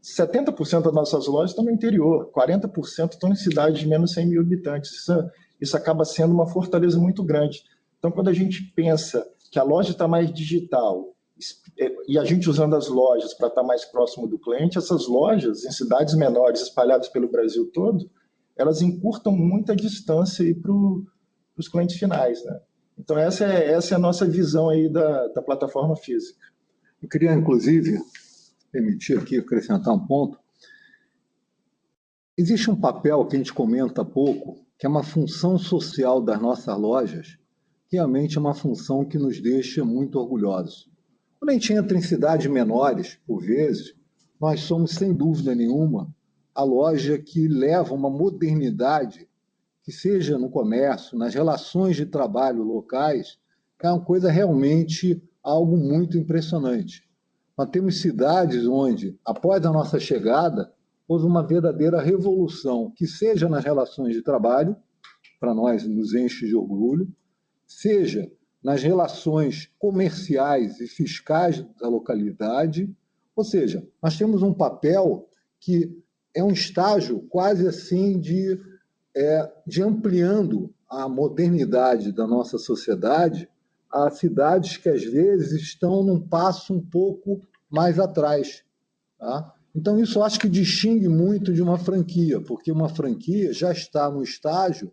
70% das nossas lojas estão no interior, 40% estão em cidades de menos de 100 mil habitantes. Isso acaba sendo uma fortaleza muito grande. Então, quando a gente pensa que a loja está mais digital e a gente usando as lojas para estar mais próximo do cliente, essas lojas em cidades menores espalhadas pelo Brasil todo, elas encurtam muita distância para os clientes finais, né? Então, essa é a nossa visão aí da plataforma física. Eu queria, inclusive, permitir aqui acrescentar um ponto. Existe um papel que a gente comenta pouco, que é uma função social das nossas lojas, que realmente é uma função que nos deixa muito orgulhosos. Quando a gente entra em cidades menores, por vezes, nós somos, sem dúvida nenhuma, a loja que leva uma modernidade, que seja no comércio, nas relações de trabalho locais, que é uma coisa realmente algo muito impressionante. Nós temos cidades onde, após a nossa chegada, houve uma verdadeira revolução, que seja nas relações de trabalho, para nós nos enche de orgulho, seja nas relações comerciais e fiscais da localidade, ou seja, nós temos um papel que é um estágio quase assim de ampliando a modernidade da nossa sociedade a cidades que às vezes estão num passo um pouco mais atrás, tá? Então, isso eu acho que distingue muito de uma franquia, porque uma franquia já está no estágio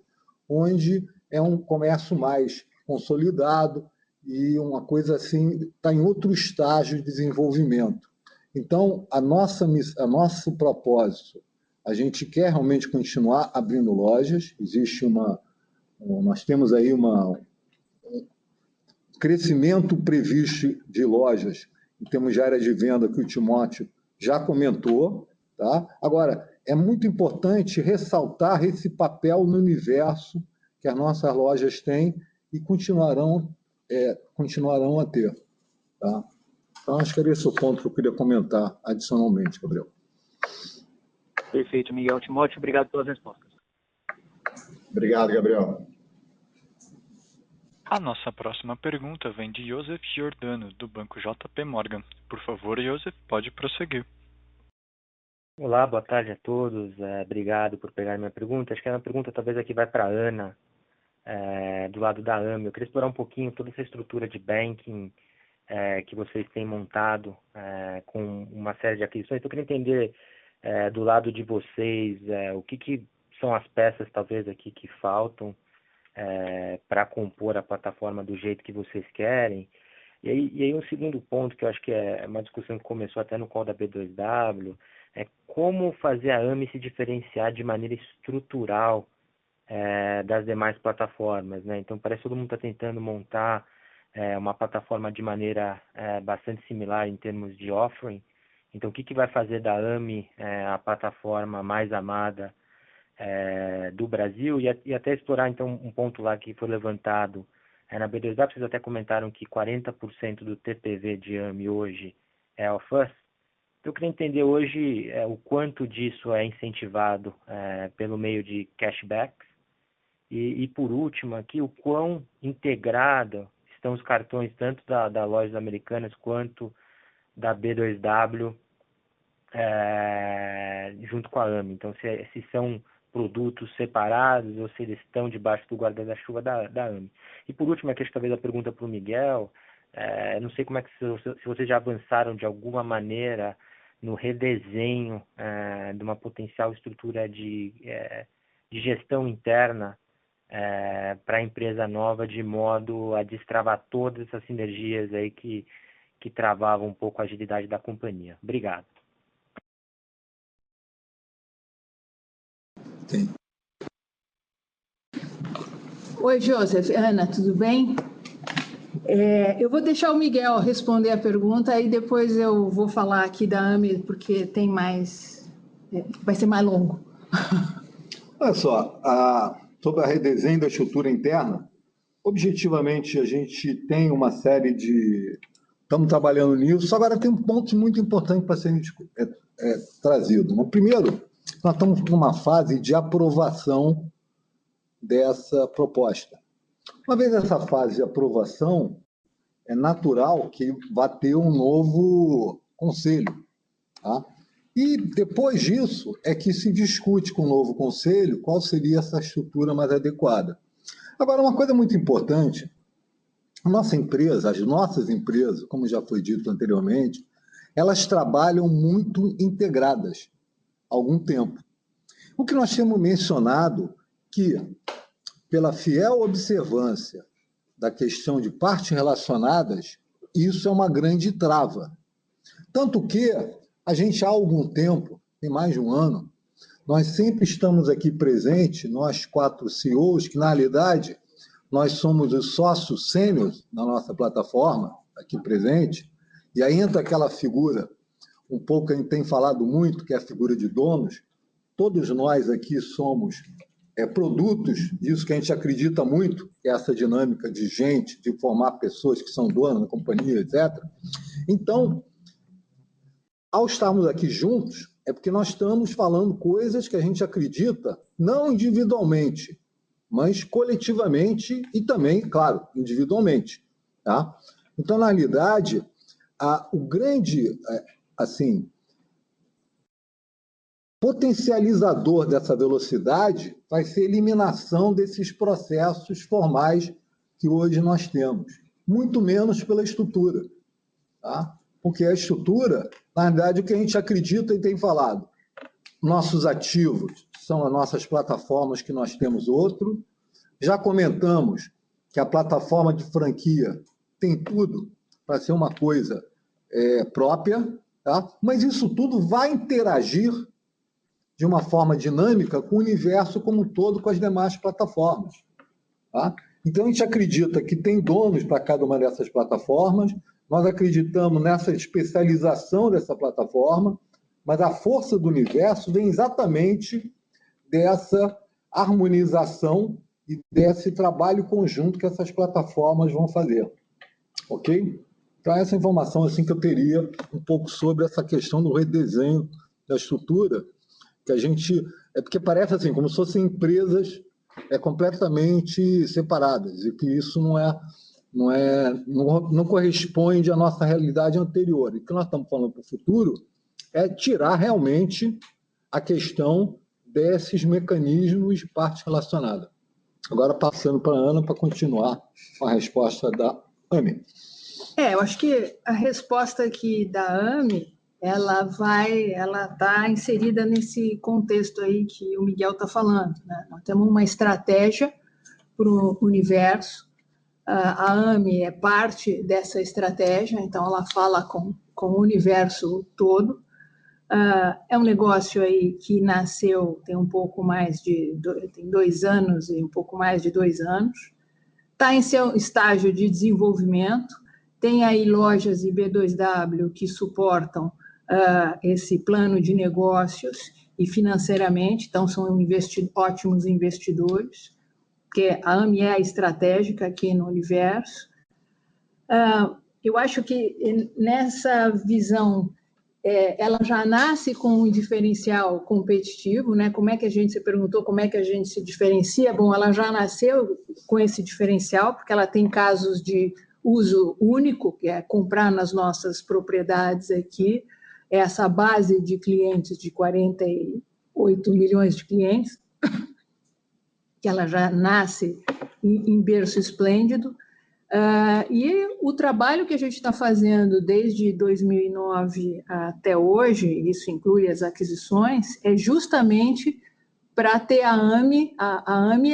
onde é um comércio mais consolidado e uma coisa assim, está em outro estágio de desenvolvimento. Então, nosso propósito, a gente quer realmente continuar abrindo lojas, nós temos aí um crescimento previsto de lojas em termos de área de venda que o Timóteo já comentou, tá? Agora, é muito importante ressaltar esse papel no universo que as nossas lojas têm e continuarão a ter, tá? Então, acho que era esse o ponto que eu queria comentar adicionalmente, Gabriel. Perfeito, Miguel. Timóteo, obrigado pelas respostas. Obrigado, Gabriel. A nossa próxima pergunta vem de Joseph Giordano, do Banco JP Morgan. Por favor, Joseph, pode prosseguir. Olá, boa tarde a todos. Obrigado por pegar minha pergunta. Acho que é uma pergunta talvez aqui vai para a Ana, do lado da AME. Eu queria explorar um pouquinho toda essa estrutura de banking que vocês têm montado com uma série de aquisições. Então, eu queria entender do lado de vocês o que são as peças talvez aqui que faltam para compor a plataforma do jeito que vocês querem. E aí um segundo ponto que eu acho que é uma discussão que começou até no call da B2W, é como fazer a AME se diferenciar de maneira estrutural das demais plataformas, né? Então parece que todo mundo está tentando montar uma plataforma de maneira bastante similar em termos de offering. Então, o que vai fazer da AMI a plataforma mais amada do Brasil? E até explorar, então, um ponto lá que foi levantado na B2W, vocês até comentaram que 40% do TPV de AMI hoje é off-us. Eu queria entender hoje o quanto disso é incentivado pelo meio de cashbacks e, por último, aqui, o quão integrado estão os cartões tanto da Lojas Americanas quanto da B2W junto com a AMI. Então, se são produtos separados ou se eles estão debaixo do guarda-chuva da AMI. E, por último, aqui talvez a pergunta para o Miguel, não sei como é que se vocês já avançaram de alguma maneira no redesenho de uma potencial estrutura de gestão interna para a empresa nova, de modo a destravar todas essas sinergias aí que travavam um pouco a agilidade da companhia. Obrigado. Sim. Oi, Joseph. Ana, tudo bem? Eu vou deixar o Miguel responder a pergunta e depois eu vou falar aqui da AMI, porque tem mais... vai ser mais longo. Olha só, sobre a redesenho da estrutura interna, objetivamente a gente tem uma série de... Estamos trabalhando nisso. Agora tem um ponto muito importante para ser trazido. No primeiro, nós estamos numa fase de aprovação dessa proposta. Uma vez essa fase de aprovação, é natural que vá ter um novo conselho. Tá? E depois disso é que se discute com o novo conselho qual seria essa estrutura mais adequada. Agora, uma coisa muito importante, a nossa empresa, as nossas empresas, como já foi dito anteriormente, elas trabalham muito integradas há algum tempo. O que nós temos mencionado que, pela fiel observância da questão de partes relacionadas, isso é uma grande trava. Tanto que a gente há algum tempo, tem mais de um ano, nós sempre estamos aqui presentes, nós 4 CEOs, que na realidade nós somos os sócios sêniores da nossa plataforma, aqui presente, e aí entra aquela figura, um pouco que a gente tem falado muito, que é a figura de donos. Todos nós aqui somos produtos disso que a gente acredita muito, que é essa dinâmica de gente, de formar pessoas que são donas da companhia, etc. Então, ao estarmos aqui juntos, é porque nós estamos falando coisas que a gente acredita, não individualmente, mas coletivamente e também, claro, individualmente. Tá? Então, na realidade, o grande potencializador dessa velocidade vai ser a eliminação desses processos formais que hoje nós temos, muito menos pela estrutura. Tá? Porque a estrutura, na verdade, o que a gente acredita e tem falado, nossos ativos são as nossas plataformas que nós temos outro, já comentamos que a plataforma de franquia tem tudo para ser uma coisa própria, tá? Mas isso tudo vai interagir de uma forma dinâmica com o universo como um todo, com as demais plataformas. Tá? Então, a gente acredita que tem donos para cada uma dessas plataformas, nós acreditamos nessa especialização dessa plataforma, mas a força do universo vem exatamente dessa harmonização e desse trabalho conjunto que essas plataformas vão fazer. Ok? Então, essa informação assim, que eu teria um pouco sobre essa questão do redesenho da estrutura, que a gente... porque parece assim, como se fossem empresas completamente separadas, e que isso não corresponde à nossa realidade anterior. E o que nós estamos falando para o futuro é tirar realmente a questão desses mecanismos de parte relacionada. Agora, passando para a Ana para continuar com a resposta da AMI. Eu acho que a resposta aqui da AMI, ela está inserida nesse contexto aí que o Miguel está falando. Né? Nós temos uma estratégia para o universo. A AMI é parte dessa estratégia, então ela fala com o universo todo. É um negócio aí que nasceu tem um pouco mais tem 2 anos e um pouco mais de 2 anos. está em seu estágio de desenvolvimento, tem aí lojas e B2W que suportam esse plano de negócios e financeiramente, então são ótimos investidores, porque a AME é estratégica aqui no universo. Eu acho que nessa visão, ela já nasce com um diferencial competitivo, né? Como é que você perguntou como é que a gente se diferencia? Bom, ela já nasceu com esse diferencial, porque ela tem casos de uso único, que é comprar nas nossas propriedades aqui, essa base de clientes de 48 milhões de clientes, que ela já nasce em berço esplêndido. E o trabalho que a gente está fazendo desde 2009 até hoje, isso inclui as aquisições, é justamente para ter a AME. A AME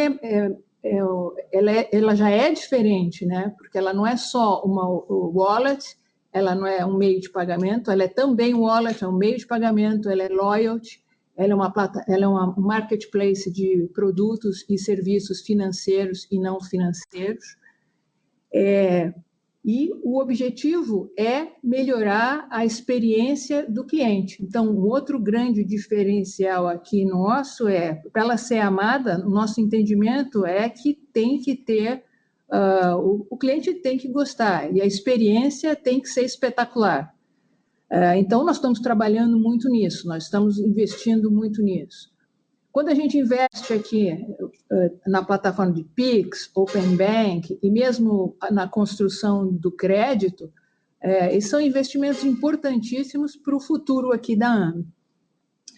ela já é diferente, né? Porque ela não é só uma wallet, ela não é um meio de pagamento, ela é também wallet, é um meio de pagamento, ela é loyalty, ela é uma marketplace de produtos e serviços financeiros e não financeiros. E o objetivo é melhorar a experiência do cliente. Então, um outro grande diferencial aqui nosso para ela ser amada, o nosso entendimento é que tem que ter, o cliente tem que gostar, e a experiência tem que ser espetacular. Então, nós estamos trabalhando muito nisso, nós estamos investindo muito nisso. Quando a gente investe aqui na plataforma de Pix, Open Bank e mesmo na construção do crédito, esses são investimentos importantíssimos para o futuro aqui da AME.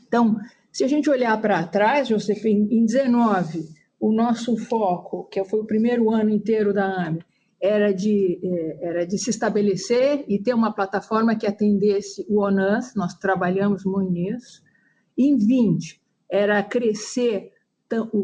Então, se a gente olhar para trás, José, em 19, o nosso foco, que foi o primeiro ano inteiro da AME, era de se estabelecer e ter uma plataforma que atendesse o ONUS, nós trabalhamos muito nisso. Em 20, era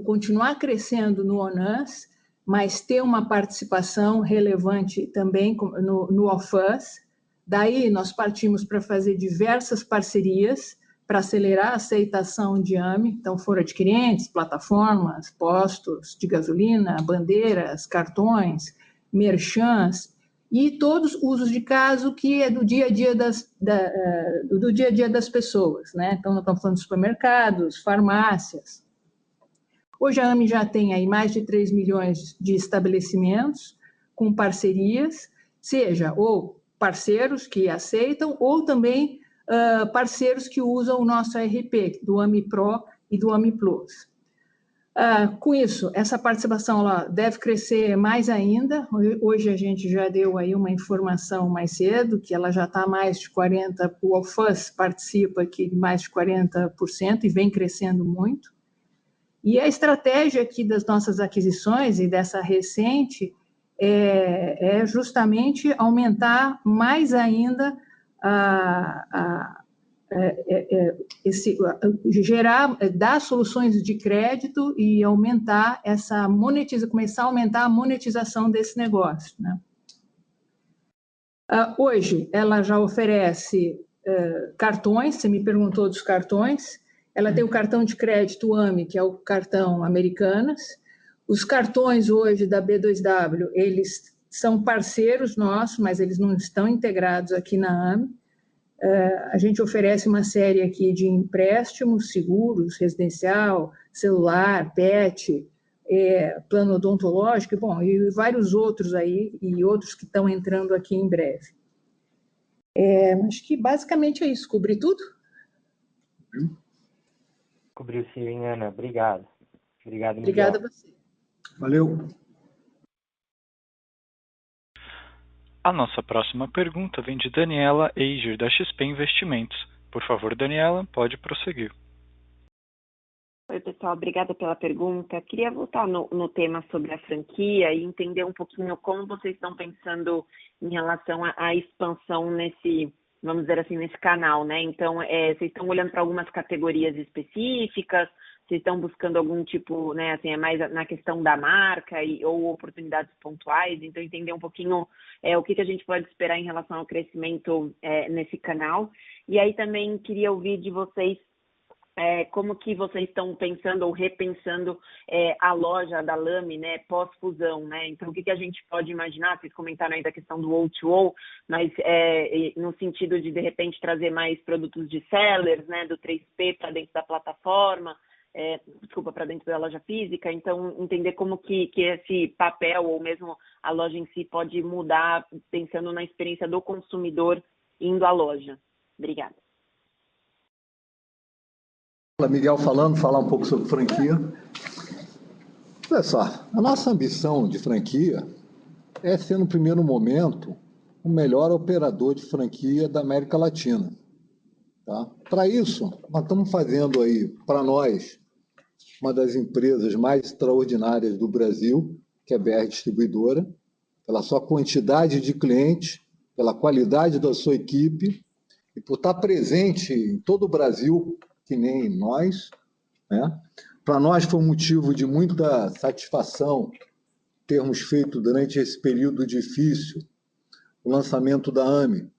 continuar crescendo no ONUS, mas ter uma participação relevante também no OFUS. Daí, nós partimos para fazer diversas parcerias para acelerar a aceitação de AME, então foram adquirentes, plataformas, postos de gasolina, bandeiras, cartões, merchants, e todos os usos de caso que é do dia a dia das pessoas, né? Então, nós estamos falando de supermercados, farmácias. Hoje a AME já tem aí mais de 3 milhões de estabelecimentos com parcerias, seja ou parceiros que aceitam, ou também parceiros que usam o nosso ERP, do AME Pro e do AME Plus. Com isso, essa participação deve crescer mais ainda. Hoje a gente já deu aí uma informação mais cedo, que ela já está mais de 40%, o OFUS participa aqui de mais de 40% e vem crescendo muito. E a estratégia aqui das nossas aquisições e dessa recente é justamente aumentar mais ainda dar soluções de crédito e aumentar começar a aumentar a monetização desse negócio, né? Hoje, ela já oferece cartões, você me perguntou dos cartões, ela tem o cartão de crédito AME, que é o cartão Americanas. Os cartões hoje da B2W, eles são parceiros nossos, mas eles não estão integrados aqui na AME. A gente oferece uma série aqui de empréstimos, seguros, residencial, celular, PET, plano odontológico, bom, e vários outros aí, e outros que estão entrando aqui em breve. Acho que basicamente é isso. Cobri tudo? Cobriu sim, Ana. Obrigado. Obrigado, Miguel. Obrigada a você. Valeu. A nossa próxima pergunta vem de Daniela Eiger, da XP Investimentos. Por favor, Daniela, pode prosseguir. Oi, pessoal, obrigada pela pergunta. Queria voltar no tema sobre a franquia e entender um pouquinho como vocês estão pensando em relação à expansão nesse, vamos dizer assim, nesse canal, né? Então, vocês estão olhando para algumas categorias específicas, vocês estão buscando algum tipo, né, assim, é mais na questão da marca ou oportunidades pontuais, então entender um pouquinho o que a gente pode esperar em relação ao crescimento nesse canal. E aí também queria ouvir de vocês como que vocês estão pensando ou repensando a loja da Lame, né, pós-fusão, né? Então, o que a gente pode imaginar? Vocês comentaram aí da questão do O2O, mas no sentido de repente, trazer mais produtos de sellers, né, do 3P para dentro da plataforma, para dentro da loja física. Então, entender como que esse papel ou mesmo a loja em si pode mudar, pensando na experiência do consumidor indo à loja. Obrigada. Miguel falando, falar um pouco sobre franquia. Olha só, a nossa ambição de franquia é ser, no primeiro momento, o melhor operador de franquia da América Latina. Tá? Para isso, nós estamos fazendo aí, para nós, uma das empresas mais extraordinárias do Brasil, que é a BR Distribuidora, pela sua quantidade de clientes, pela qualidade da sua equipe e por estar presente em todo o Brasil, que nem nós, né? Para nós foi um motivo de muita satisfação termos feito durante esse período difícil o lançamento da AME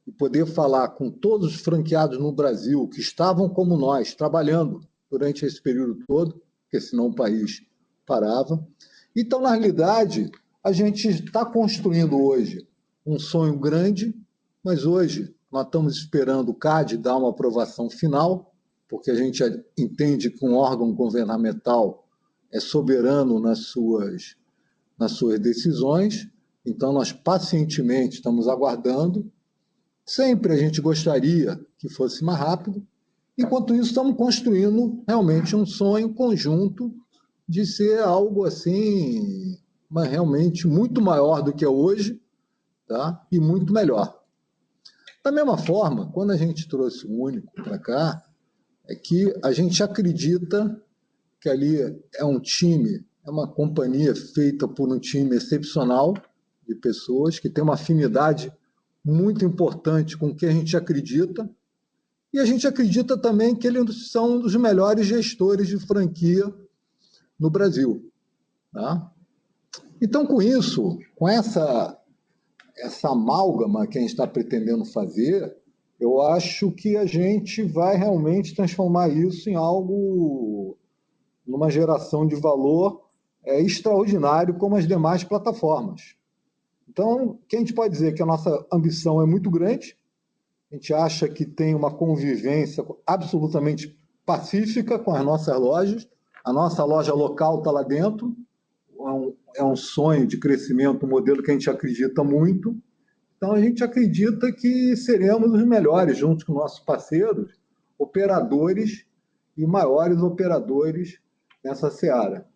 e poder falar com todos os franqueados no Brasil que estavam como nós, trabalhando durante esse período todo, porque senão o país parava. Então, na realidade, a gente está construindo hoje um sonho grande, mas hoje nós estamos esperando o CAD dar uma aprovação final, porque a gente entende que um órgão governamental é soberano nas suas decisões, então nós pacientemente estamos aguardando. Sempre a gente gostaria que fosse mais rápido. Enquanto isso, estamos construindo realmente um sonho conjunto de ser algo assim, mas realmente muito maior do que é hoje, tá? E muito melhor. Da mesma forma, quando a gente trouxe o Único para cá, é que a gente acredita que ali é um time, é uma companhia feita por um time excepcional de pessoas que tem uma afinidade muito importante com o que a gente acredita, e a gente acredita também que eles são um dos melhores gestores de franquia no Brasil. Tá? Então, com isso, com essa amálgama que a gente está pretendendo fazer, eu acho que a gente vai realmente transformar isso em algo, numa geração de valor extraordinário como as demais plataformas. Então, o que a gente pode dizer é que a nossa ambição é muito grande, a gente acha que tem uma convivência absolutamente pacífica com as nossas lojas, a nossa loja local está lá dentro, é um sonho de crescimento, um modelo que a gente acredita muito. Então, a gente acredita que seremos os melhores, junto com nossos parceiros, operadores e maiores operadores nessa seara.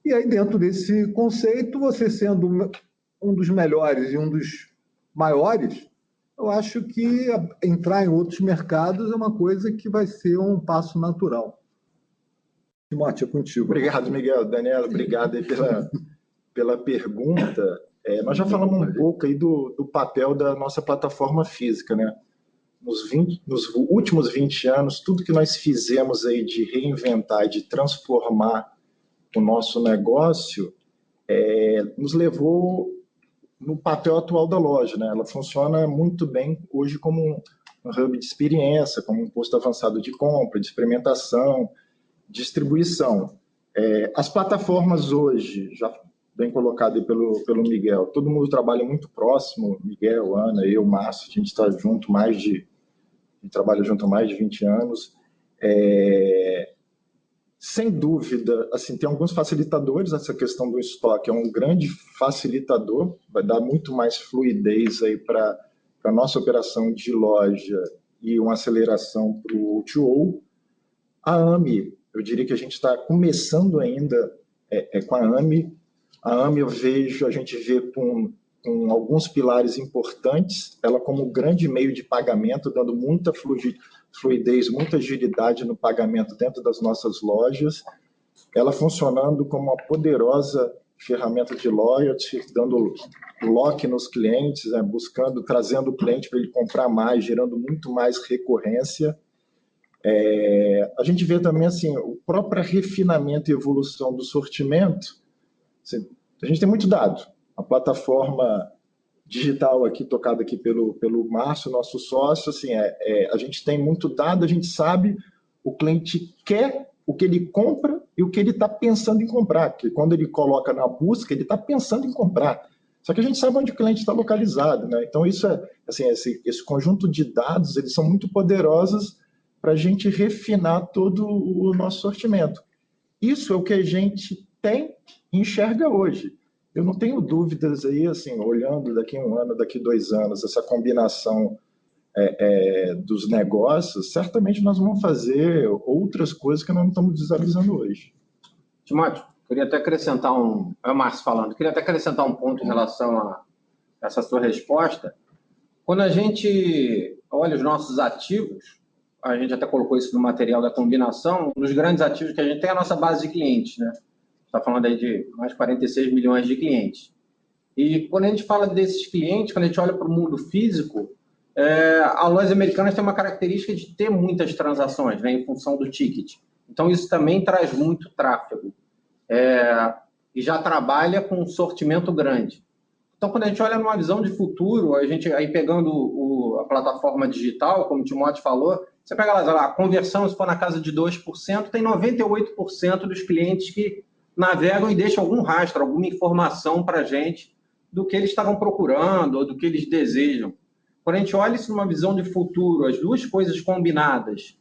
E aí, dentro desse conceito, você sendo um dos melhores e um dos maiores, eu acho que entrar em outros mercados é uma coisa que vai ser um passo natural. Timóteo, é contigo. Obrigado, Miguel. Daniela, obrigado aí pela pergunta. Nós já falamos um pouco aí do papel da nossa plataforma física, né? Nos últimos 20 anos, tudo que nós fizemos aí de reinventar, de transformar o nosso negócio, nos levou no papel atual da loja, né? Ela funciona muito bem hoje como um hub de experiência, como um posto avançado de compra, de experimentação, distribuição. As plataformas hoje, já bem colocado aí pelo Miguel, todo mundo trabalha muito próximo, Miguel, Ana, eu, Márcio, a gente está junto trabalha junto há mais de 20 anos. Sem dúvida, assim, tem alguns facilitadores, essa questão do estoque é um grande facilitador, vai dar muito mais fluidez aí para a nossa operação de loja e uma aceleração para o O2O. A AME, eu diria que a gente está começando ainda com a AME. A AME a gente vê com alguns pilares importantes, ela como grande meio de pagamento, dando muita fluidez, muita agilidade no pagamento dentro das nossas lojas, ela funcionando como uma poderosa ferramenta de loyalty, dando lock nos clientes, trazendo o cliente para ele comprar mais, gerando muito mais recorrência. A gente vê também assim, o próprio refinamento e evolução do sortimento. Assim, a gente tem muito dado. A plataforma digital aqui, tocada aqui pelo Márcio, nosso sócio, assim, a gente tem muito dado, a gente sabe o cliente quer, o que ele compra e o que ele está pensando em comprar. Porque quando ele coloca na busca, ele está pensando em comprar. Só que a gente sabe onde o cliente está localizado, né? Então, isso é, assim, esse conjunto de dados, eles são muito poderosos para a gente refinar todo o nosso sortimento. Isso é o que a gente tem e enxerga hoje. Eu não tenho dúvidas aí, assim, olhando daqui a 1 ano, daqui a 2 anos, essa combinação dos negócios, certamente nós vamos fazer outras coisas que nós não estamos visualizando hoje. Timóteo, queria até acrescentar é o Márcio falando, queria até acrescentar um ponto em relação a essa sua resposta. Quando a gente olha os nossos ativos, a gente até colocou isso no material da combinação, nos grandes ativos que a gente tem, a nossa base de clientes, né? Está falando aí de mais 46 milhões de clientes. E quando a gente fala desses clientes, quando a gente olha para o mundo físico, a Lojas Americanas tem uma característica de ter muitas transações, né, em função do ticket. Então, isso também traz muito tráfego. E já trabalha com um sortimento grande. Então, quando a gente olha numa visão de futuro, a gente aí pegando a plataforma digital, como o Timóteo falou, você pega lá, a conversão, se for na casa de 2%, tem 98% dos clientes que navegam e deixam algum rastro, alguma informação para a gente do que eles estavam procurando ou do que eles desejam. Quando a gente olha isso numa visão de futuro, as duas coisas combinadas,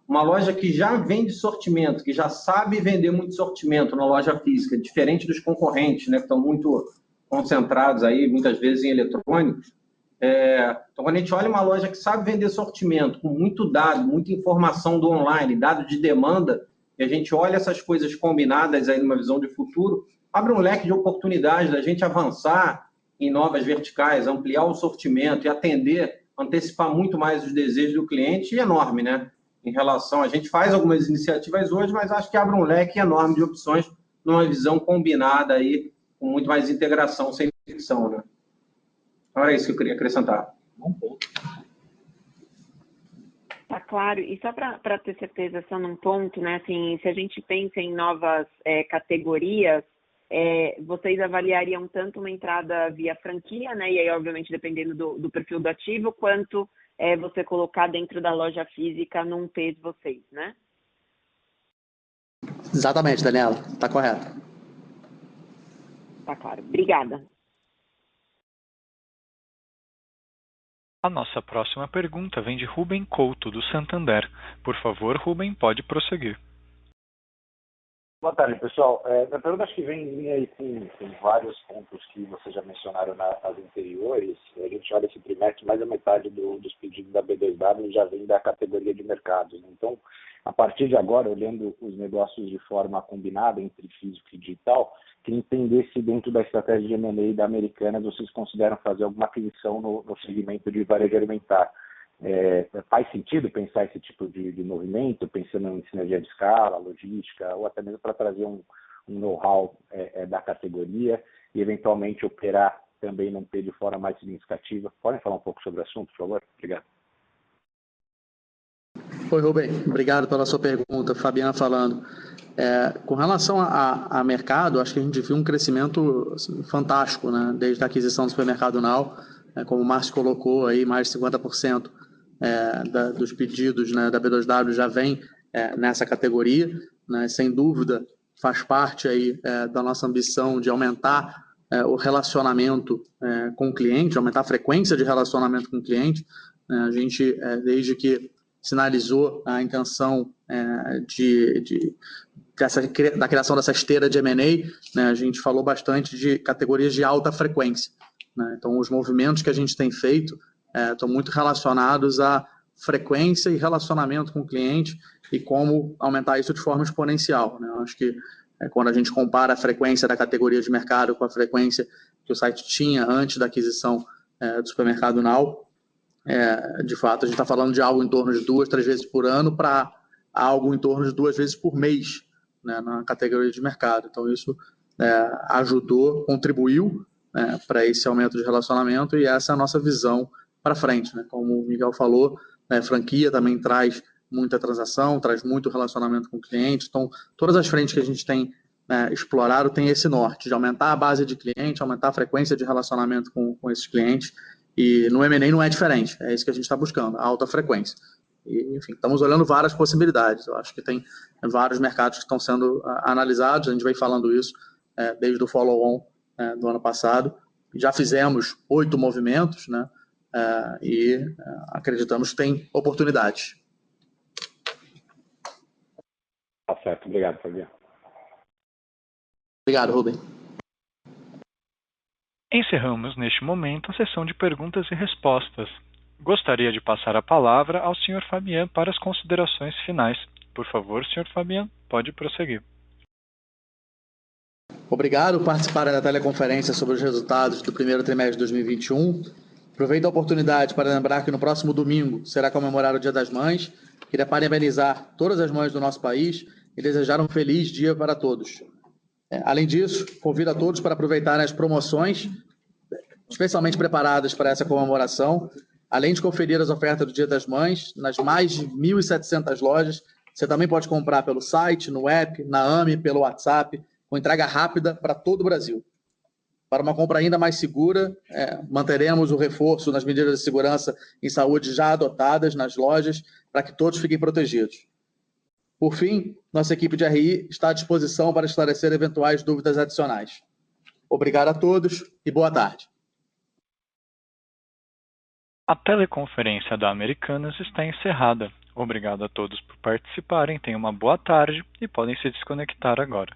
uma loja que já vende sortimento, que já sabe vender muito sortimento na loja física, diferente dos concorrentes, né, que estão muito concentrados aí, muitas vezes, em eletrônicos. Então, quando a gente olha uma loja que sabe vender sortimento, com muito dado, muita informação do online, dado de demanda, e a gente olha essas coisas combinadas aí numa visão de futuro, abre um leque de oportunidades da gente avançar em novas verticais, ampliar o sortimento e atender, antecipar muito mais os desejos do cliente, e enorme, né? Em relação, a gente faz algumas iniciativas hoje, mas acho que abre um leque enorme de opções numa visão combinada aí, com muito mais integração, sem fricção, né? Então, era isso que eu queria acrescentar. Tá claro. E só para ter certeza, só num ponto, né? Assim, se a gente pensa em novas categorias, vocês avaliariam tanto uma entrada via franquia, né? E aí, obviamente, dependendo do perfil do ativo, quanto você colocar dentro da loja física num P de vocês, né? Exatamente, Daniela. Tá correto. Tá claro. Obrigada. A nossa próxima pergunta vem de Rubem Couto, do Santander. Por favor, Rubem, pode prosseguir. Boa tarde, pessoal. Minha pergunta acho que vem em linha aí com vários pontos que vocês já mencionaram nas anteriores. A gente olha esse trimestre, mais da metade dos pedidos da B2W já vem da categoria de mercados. Então, a partir de agora, olhando os negócios de forma combinada entre físico e digital, queria entender se dentro da estratégia de M&A da Americanas vocês consideram fazer alguma aquisição no segmento de varejo alimentar. Faz sentido pensar esse tipo de movimento, pensando em sinergia de escala, logística, ou até mesmo para trazer um know-how da categoria e eventualmente operar também num P de forma mais significativa? Podem falar um pouco sobre o assunto, por favor? Obrigado. Oi, Rubem. Obrigado pela sua pergunta. Fabiana falando. Com relação a mercado, acho que a gente viu um crescimento assim, fantástico, né? Desde a aquisição do Supermercado Now, como o Márcio colocou, aí, mais de 50% dos pedidos, né, da B2W já vem nessa categoria, né? Sem dúvida, faz parte aí, da nossa ambição de aumentar o relacionamento com o cliente, aumentar a frequência de relacionamento com o cliente. A gente, desde que sinalizou a intenção da criação dessa esteira de M&A, né, a gente falou bastante de categorias de alta frequência, né? Então, os movimentos que a gente tem feito estão muito relacionados à frequência e relacionamento com o cliente e como aumentar isso de forma exponencial, né? Eu acho que quando a gente compara a frequência da categoria de mercado com a frequência que o site tinha antes da aquisição do Supermercado Now, de fato, a gente está falando de algo em torno de 2, 3 vezes por ano para algo em torno de 2 vezes por mês, né, na categoria de mercado. Então, isso ajudou, contribuiu para esse aumento de relacionamento e essa é a nossa visão para frente, né? Como o Miguel falou, franquia também traz muita transação, traz muito relacionamento com o cliente. Então, todas as frentes que a gente tem explorado tem esse norte de aumentar a base de cliente, aumentar a frequência de relacionamento com esses clientes. E no M&A não é diferente, é isso que a gente está buscando, a alta frequência. E, enfim, estamos olhando várias possibilidades. Eu acho que tem vários mercados que estão sendo analisados, a gente vem falando isso desde o follow-on do ano passado. Já fizemos 8 movimentos, né? E acreditamos que tem oportunidades. Tá certo, obrigado, Fabiano. Obrigado, Rubem. Encerramos neste momento a sessão de perguntas e respostas. Gostaria de passar a palavra ao Sr. Fabien para as considerações finais. Por favor, Sr. Fabien, pode prosseguir. Obrigado por participar da teleconferência sobre os resultados do primeiro trimestre de 2021. Aproveito a oportunidade para lembrar que no próximo domingo será comemorado o Dia das Mães. Queria parabenizar todas as mães do nosso país e desejar um feliz dia para todos. Além disso, convido a todos para aproveitarem as promoções, especialmente preparadas para essa comemoração. Além de conferir as ofertas do Dia das Mães, nas mais de 1.700 lojas, você também pode comprar pelo site, no app, na AME, pelo WhatsApp, com entrega rápida para todo o Brasil. Para uma compra ainda mais segura, manteremos o reforço nas medidas de segurança em saúde já adotadas nas lojas para que todos fiquem protegidos. Por fim, nossa equipe de RI está à disposição para esclarecer eventuais dúvidas adicionais. Obrigado a todos e boa tarde. A teleconferência da Americanas está encerrada. Obrigado a todos por participarem, tenham uma boa tarde e podem se desconectar agora.